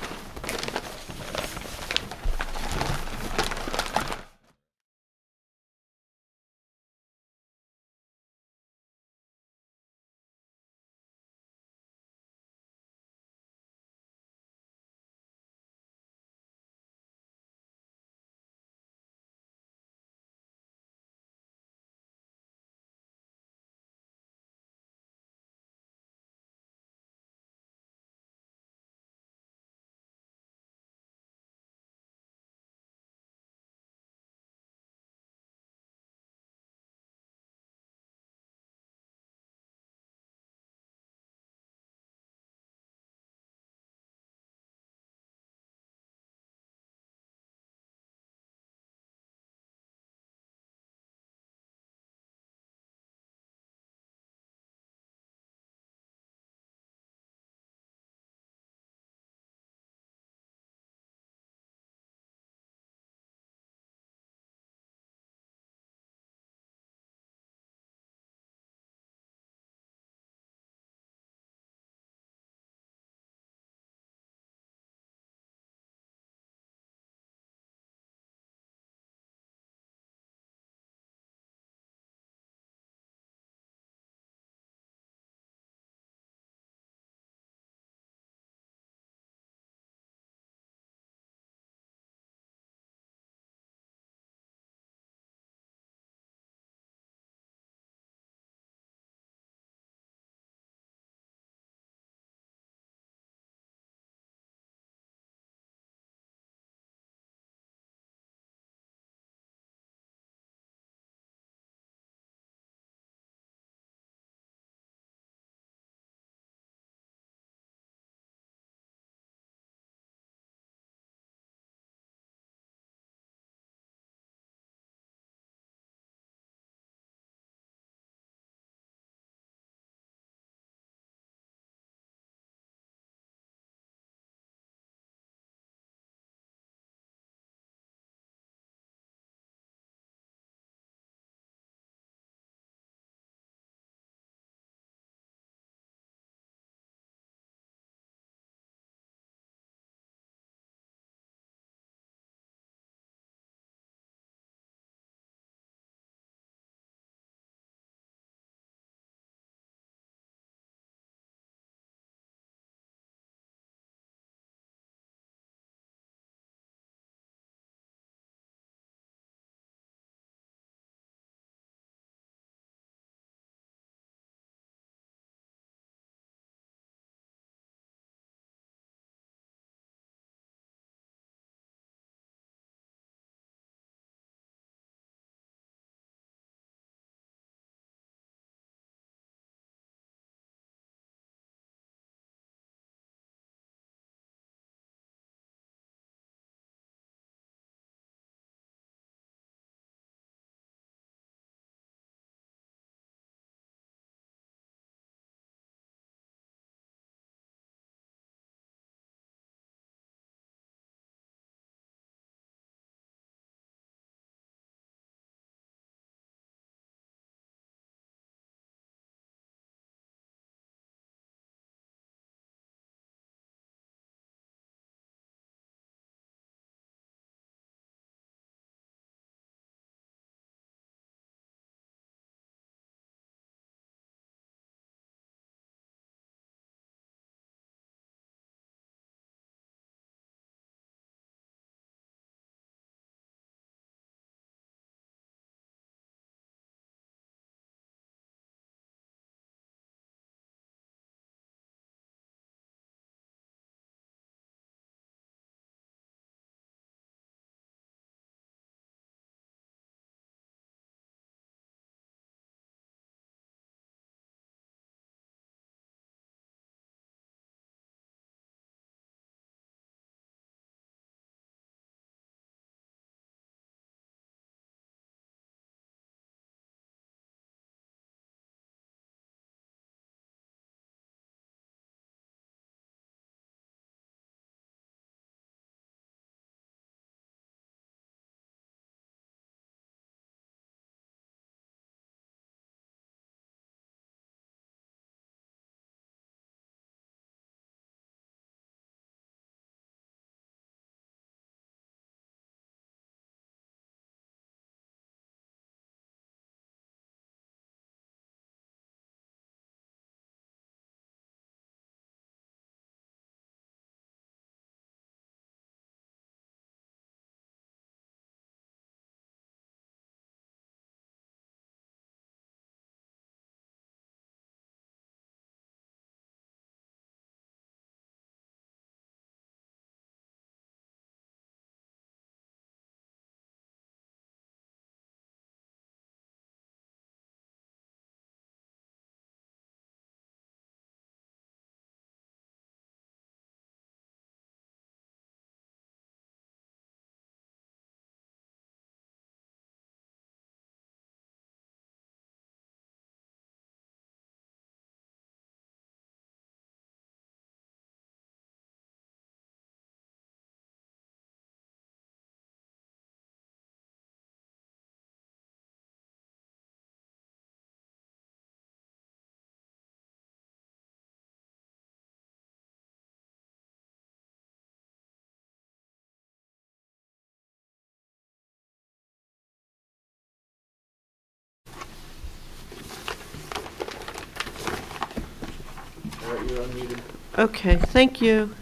Okay, thank you.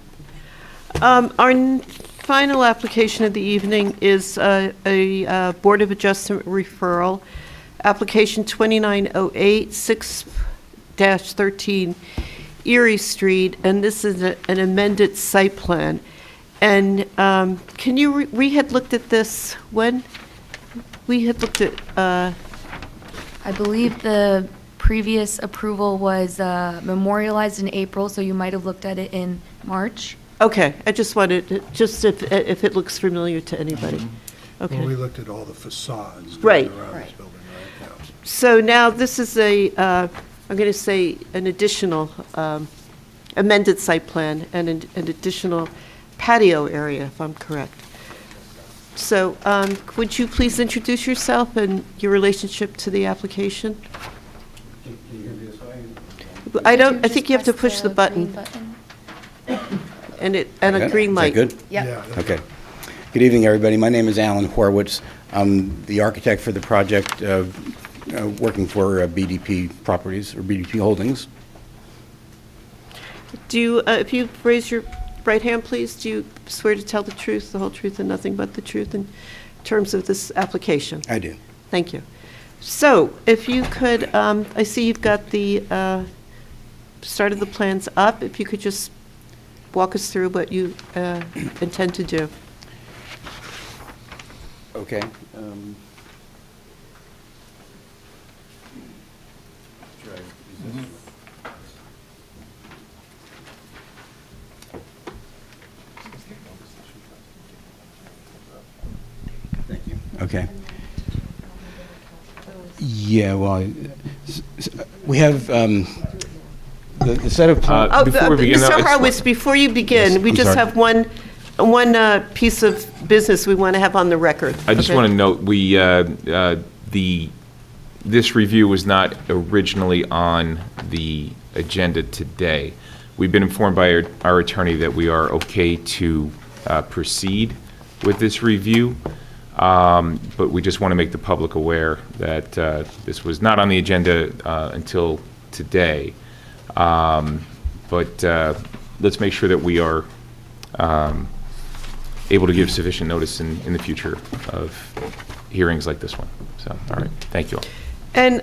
Final application of the evening is a Board of Adjustment referral, application 2908, 6-13 Erie Street, and this is an amended site plan. And can you, we had looked at this when? We had looked at, I believe the previous approval was memorialized in April, so you might have looked at it in March. okay, I just wanted, just if it looks familiar to anybody. Well, we Okay. looked at all the facades going Right. around this Right. building, right? Yeah. So now this is I'm going to say an additional amended site plan and an additional patio area, if I'm correct. So would you please introduce yourself and your relationship to the application? I think you have to push the button and a Okay. green Is light. that good? Yep. Yeah, Okay. Good evening, everybody. My name is Alan Horwitz. I'm the architect for the project, working for BDP Properties, or BDP Holdings. Do you, if you raise your right hand, please, do you swear to tell the truth, the whole truth, and nothing but the truth in terms of this application? I do. Thank you. So if you could, I see you've got the start of the plans up. If you could just walk us through what you intend to do. Okay. Thank you. Okay. Yeah, well, we have the set of plans. Before we begin, though, I Mr. just Horowitz, before you begin, Yes, we I'm just sorry. have one piece of business we want to have on the record. I just okay? want to note, this review was not originally on the agenda today. We've been informed by our attorney that we are okay to proceed with this review, but we just want to make the public aware that this was not on the agenda until today. But let's make sure that we are able to give sufficient notice in the future of hearings like this one. So, all right, thank you all. And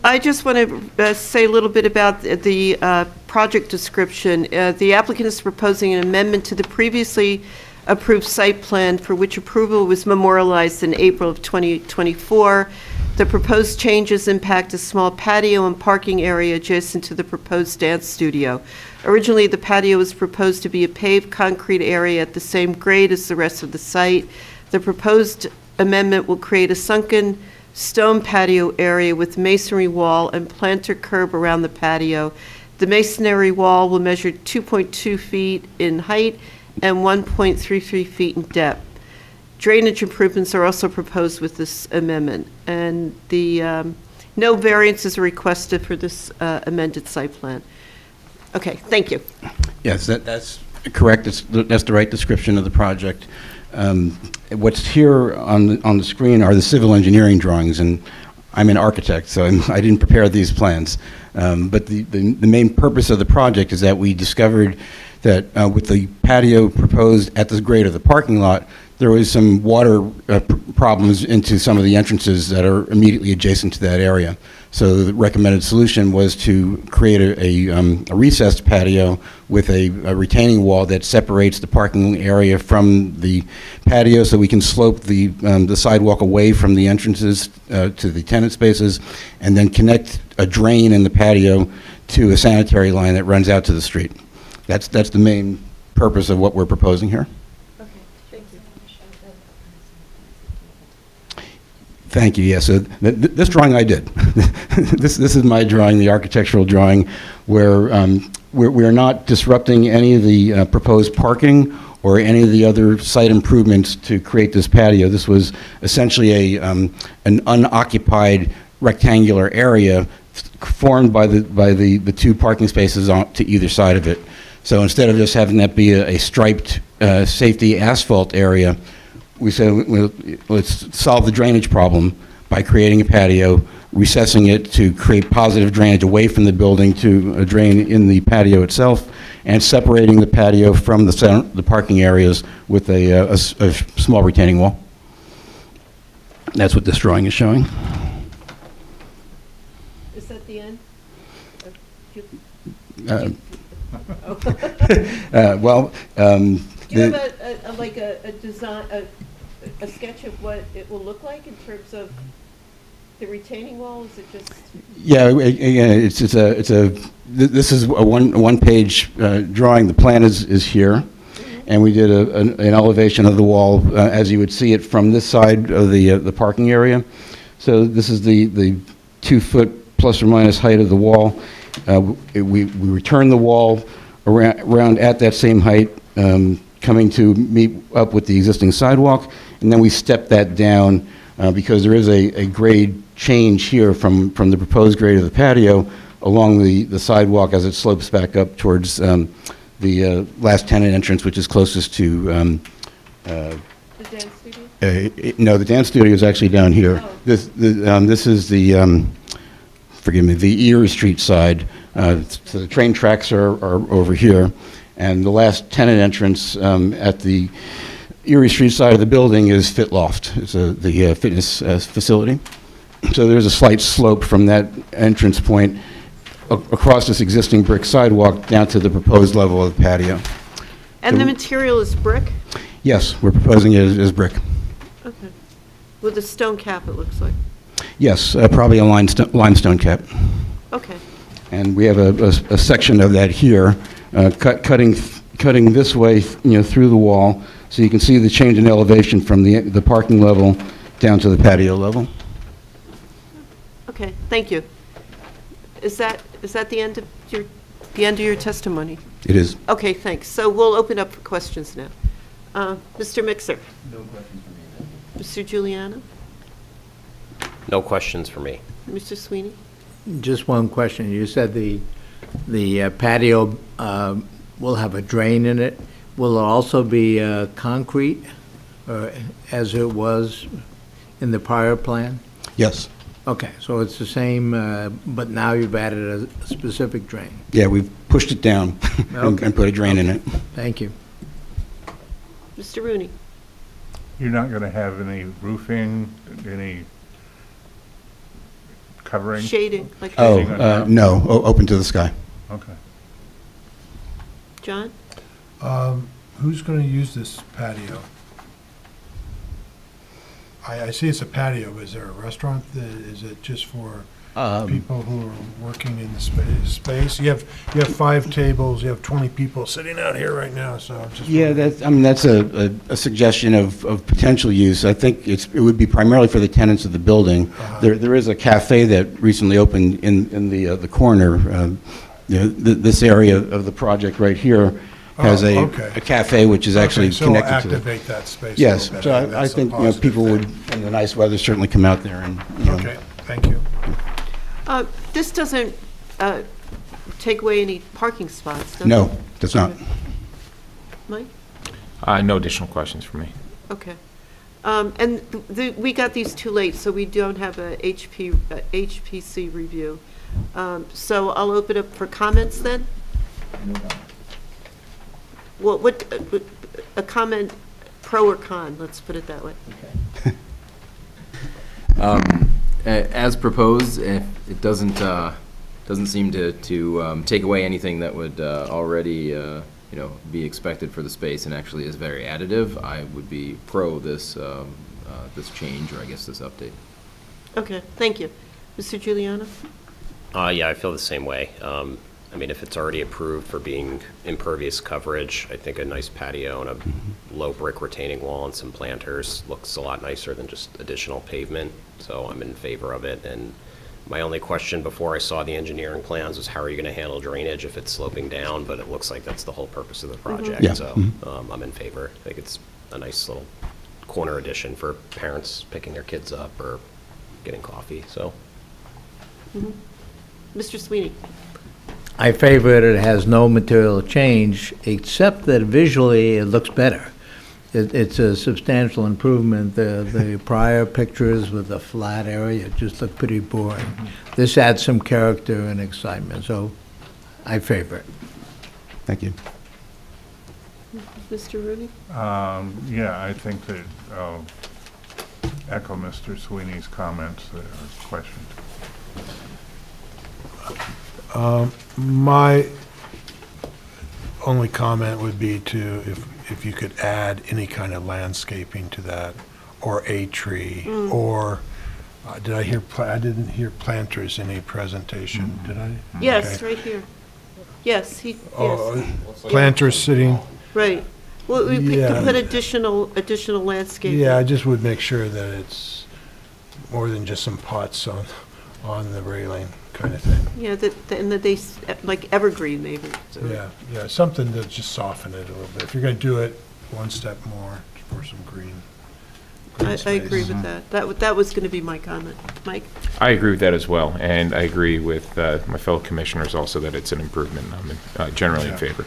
I just want to say a little bit about the project description. The applicant is proposing an amendment to the previously approved site plan for which approval was memorialized in April of 2024. The proposed changes impact a small patio and parking area adjacent to the proposed dance studio. Originally, the patio was proposed to be a paved concrete area at the same grade as the rest of the site. The proposed amendment will create a sunken stone patio area with masonry wall and planter curb around the patio. The masonry wall will measure 2.2 feet in height and 1.33 feet in depth. Drainage improvements are also proposed with this amendment, and no variances are requested for this amended site plan. Okay, thank you. Yes, that's correct. That's the right description of the project. What's here on the screen are the civil engineering drawings, and I'm an architect, so I didn't prepare these plans. But the main purpose of the project is that we discovered that with the patio proposed at the grade of the parking lot, there was some water problems into some of the entrances that are immediately adjacent to that area. So the recommended solution was to create a recessed patio with a retaining wall that separates the parking area from the patio, so we can slope the sidewalk away from the entrances to the tenant spaces, and then connect a drain in the patio to a sanitary line that runs out to the street. That's the main purpose of what we're proposing here. Thank you. Yeah, so this drawing I did. This is my drawing, the architectural drawing, where we're not disrupting any of the proposed parking or any of the other site improvements to create this patio. This was essentially an unoccupied rectangular area formed by the two parking spaces to either side of it. So instead of just having that be a striped safety asphalt area, we said, let's solve the drainage problem by creating a patio recessing it to create positive drainage away from the building to a drain in the patio itself, and separating the patio from the parking areas with a small retaining wall. That's what this drawing is showing. Is that the end? Well, Do you have a design, a sketch of what it will look like in terms of the retaining wall? Is it just? yeah, again, this is a one-page drawing. The plan is here, and we did an elevation of the wall as you would see it from this side of the parking area. So this is the 2 foot plus or minus height of the wall. We return the wall around at that same height, coming to meet up with the existing sidewalk, and then we step that down because there is a grade change here from the proposed grade of the patio along the sidewalk as it slopes back up towards the last tenant entrance, which is closest to... The dance studio? No, the dance studio is actually down here. Oh. This is the, forgive me, the Erie Street side. So the train tracks are over here, and the last tenant entrance at the Erie Street side of the building is Fit Loft. It's the fitness facility. So there's a slight slope from that entrance point across this existing brick sidewalk down to the proposed level of the patio. And the material is brick? Yes, we're proposing it as brick. Okay. With a stone cap, it looks like. Yes, probably a limestone cap. Okay. And we have a section of that here, cutting this way, through the wall, so you can see the change in elevation from the parking level down to the patio level. Okay, thank you. Is that the end of your testimony? It is. Okay, thanks. So we'll open up for questions now. Mr. Mixer? No questions for me. Mr. Giuliano? No questions for me. Mr. Sweeney? Just one question. You said the patio will have a drain in it. Will it also be concrete, as it was in the prior plan? Yes. Okay, so it's the same, but now you've added a specific drain. Yeah, we've pushed it down Okay. and put a drain in it. Thank you. Mr. Rooney? You're not going to have any roofing, any covering? Shading, like Oh, Shading on top? no, open to the sky. Okay. John? Who's going to use this patio? I see it's a patio, but is there a restaurant? Is it just for people who are working in the space? You have 5 tables, you have 20 people sitting out here right now, so I'm just... Yeah, that's a suggestion of potential use. I think it would be primarily for the tenants of the building. There is a cafe that recently opened in the corner. This area of the project right here has Oh, a okay. cafe which is actually so connected to it. activate that space a Yes, little bit. so I That's a think positive people thing. would, in the nice weather, certainly come out there and, Okay, thank you. This doesn't take away any parking spots, does it? No, does not. Mike? No additional questions for me. Okay. And we got these too late, so we don't have a HPC review. So I'll open up for comments then. Well, a comment, pro or con, let's put it that way. As proposed, it doesn't seem to take away anything that would already be expected for the space, and actually is very additive. I would be pro this this change, or I guess this update. Okay, thank you. Mr. Giuliano? Yeah, I feel the same way. I mean, if it's already approved for being impervious coverage, I think a nice patio and a low brick retaining wall and some planters looks a lot nicer than just additional pavement, so I'm in favor of it. And my only question before I saw the engineering plans was how are you going to handle drainage if it's sloping down, but it looks like that's the whole purpose of the project. Yeah. So I'm in favor. I think it's a nice little corner addition for parents picking their kids up or getting coffee, so. Mr. Sweeney? I favor it. It has no material change, except that visually it looks better. it's a substantial improvement. The prior pictures with the flat area just look pretty boring. This adds some character and excitement, so I favor it. Thank you. Mr. Rooney? Yeah, I think that I'll echo Mr. Sweeney's comments or questions. My only comment would be to, if you could add any kind of landscaping to that, or a tree, or, did I hear, I didn't hear planters in a presentation, did I? Yes, Okay. right here. Yes, yes, Planters sitting, right. Well, we Yeah. could put additional landscaping. yeah, I just would make sure that it's more than just some pots on the railing kind of thing. Yeah, and that they, like evergreen maybe. So- Yeah, something to just soften it a little bit. If you're going to do it, one step more for some green. I agree with that. That was going to be my comment. Mike? I agree with that as well, and I agree with my fellow commissioners also that it's an improvement. I'm generally in favor.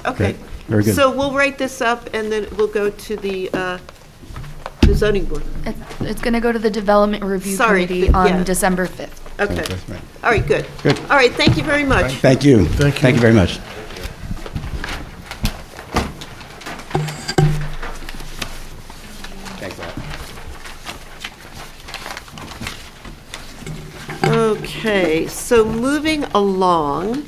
Okay. Very good. So we'll write this up, and then we'll go to the zoning board. It's going to go to the Development Review Sorry, Committee yeah. on December 5th. Okay. That's right. All right, good. Good. All right, thank you very much. Thank you. Thank you very much. Thanks a lot. Okay, so moving along,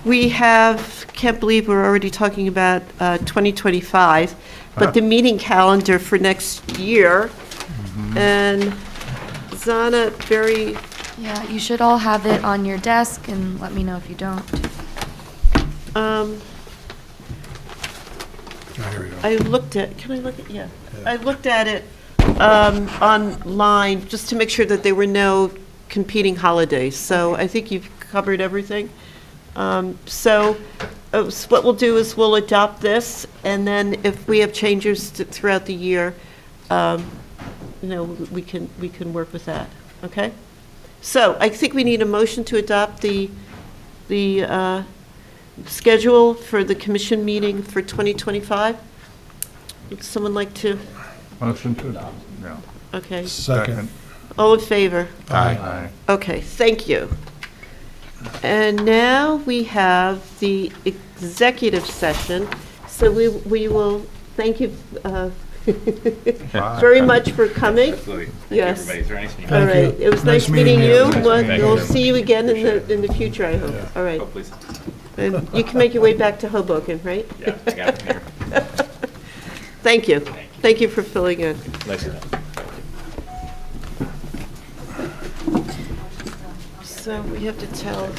we have, can't believe we're already talking about 2025, but the meeting calendar for next year. And Zana, very, Yeah, you should all have it on your desk, and let me know if you don't. Oh, here we go. I looked at, can I look at, yeah. I looked at it online, just to make sure that there were no competing holidays. So I think you've covered everything. So what we'll do is we'll adopt this, and then if we have changes throughout the year, we can work with that, okay? So I think we need a motion to adopt the schedule for the commission meeting for 2025. Would someone like to? Motion to adopt? No. Okay. Second. All in favor? Aye. Okay, thank you. And now we have the executive session. So we will, thank you very much for coming. Absolutely. Yes. Everybody, it's very nice meeting you. All Thank you. right, it was Nice nice meeting meeting you. you. We'll see you again in the future, I hope. All right. Oh, please. And you can make your way back to Hoboken, right? Yeah, I got it from here. Thank you. Thank you for filling in. Nice to know. So we have to tell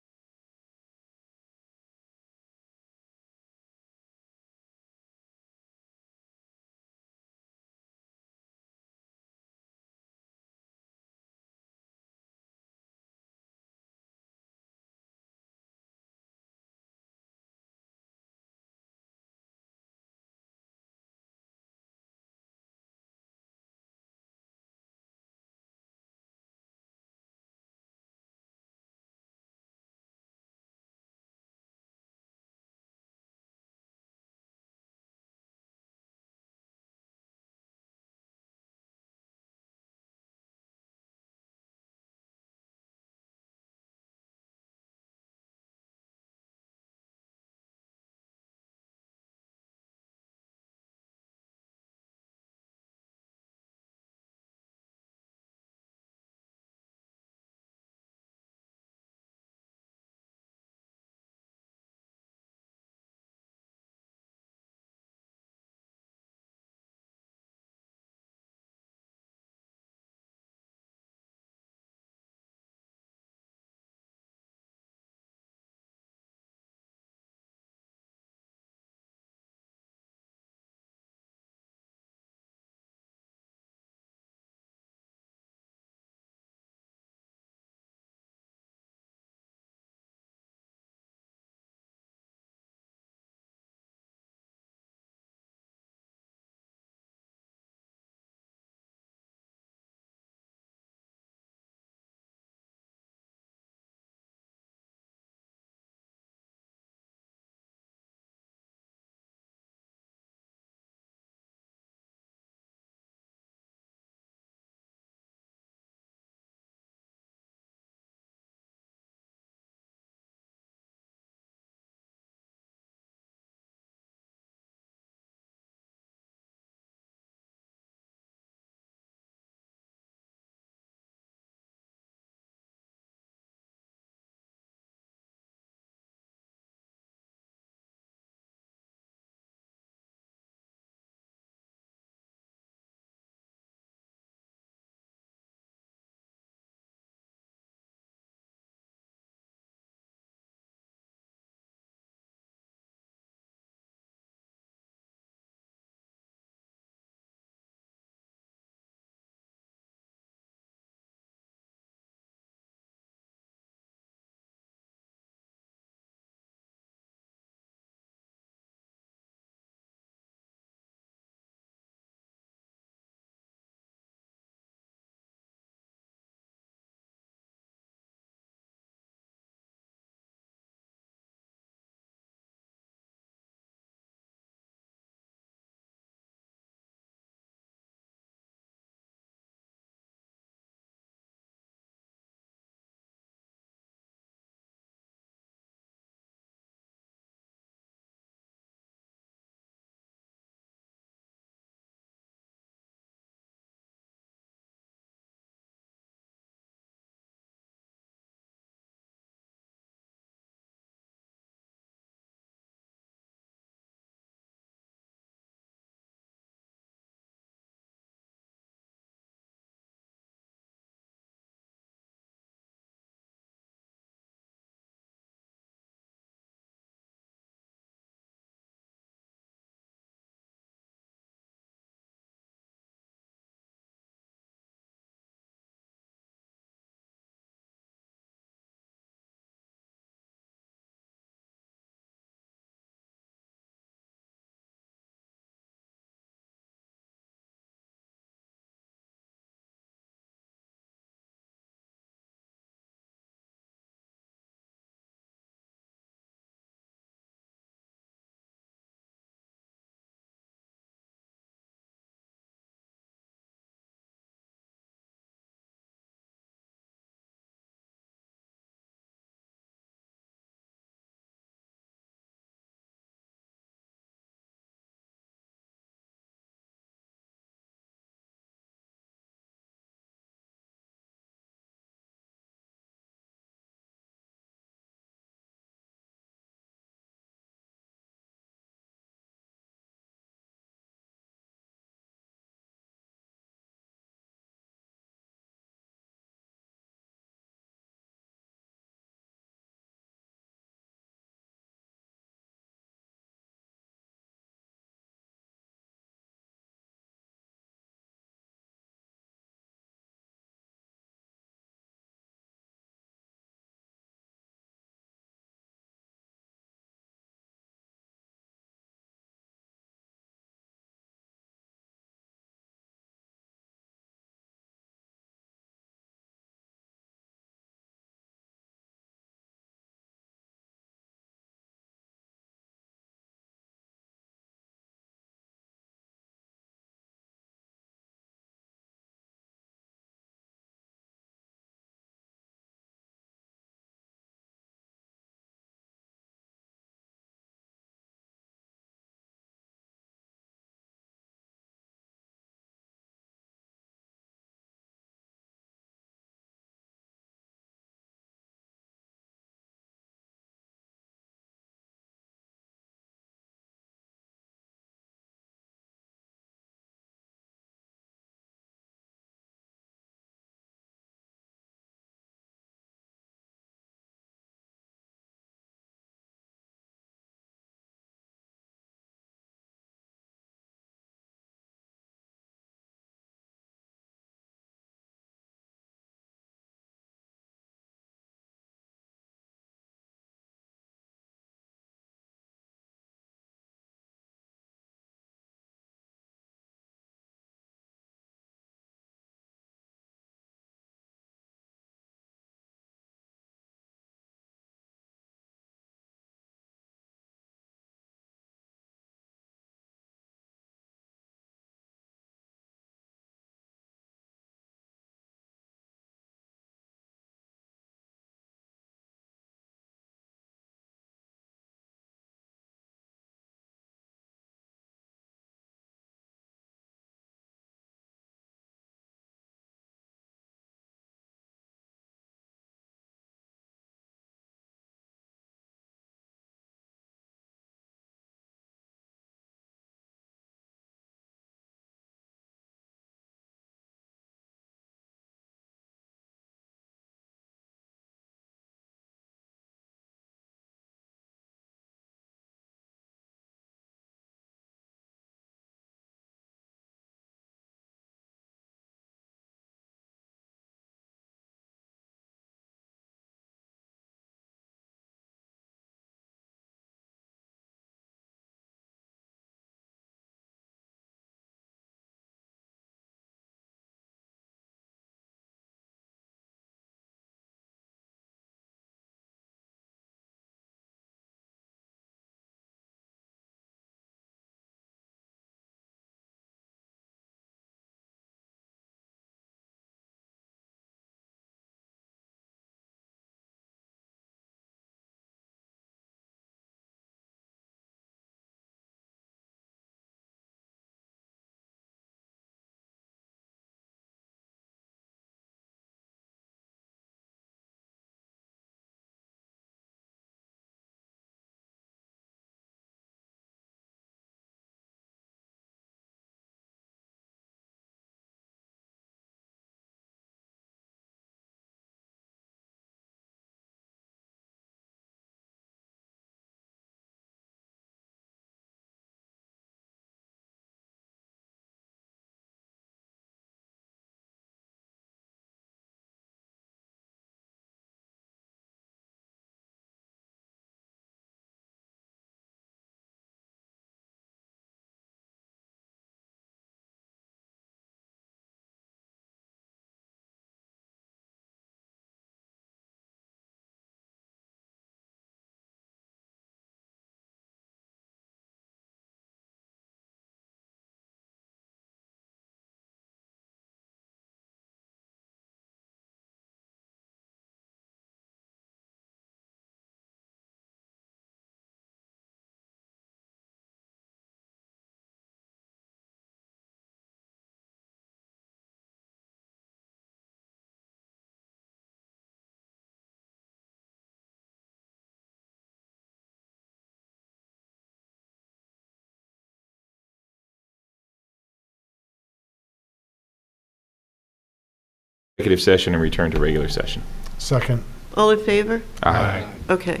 executive session and return to regular session. Second. All in favor? Aye. Okay,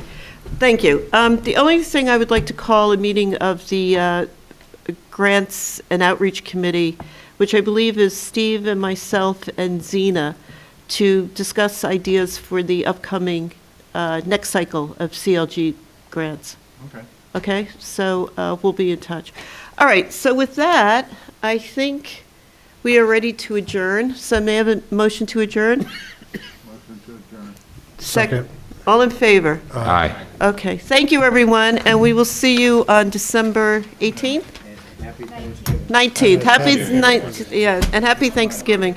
thank you. The only thing I would like to call a meeting of the Grants and Outreach Committee, which I believe is Steve and myself and Zena, to discuss ideas for the upcoming next cycle of CLG grants. Okay. Okay, so we'll be in touch. All right, so with that, I think we are ready to adjourn. So may I have a motion to adjourn? Motion to adjourn. Second. All in favor? Aye. Okay, thank you, everyone, and we will see you on December 18th? 19th. Happy 19th, yeah, and happy Thanksgiving.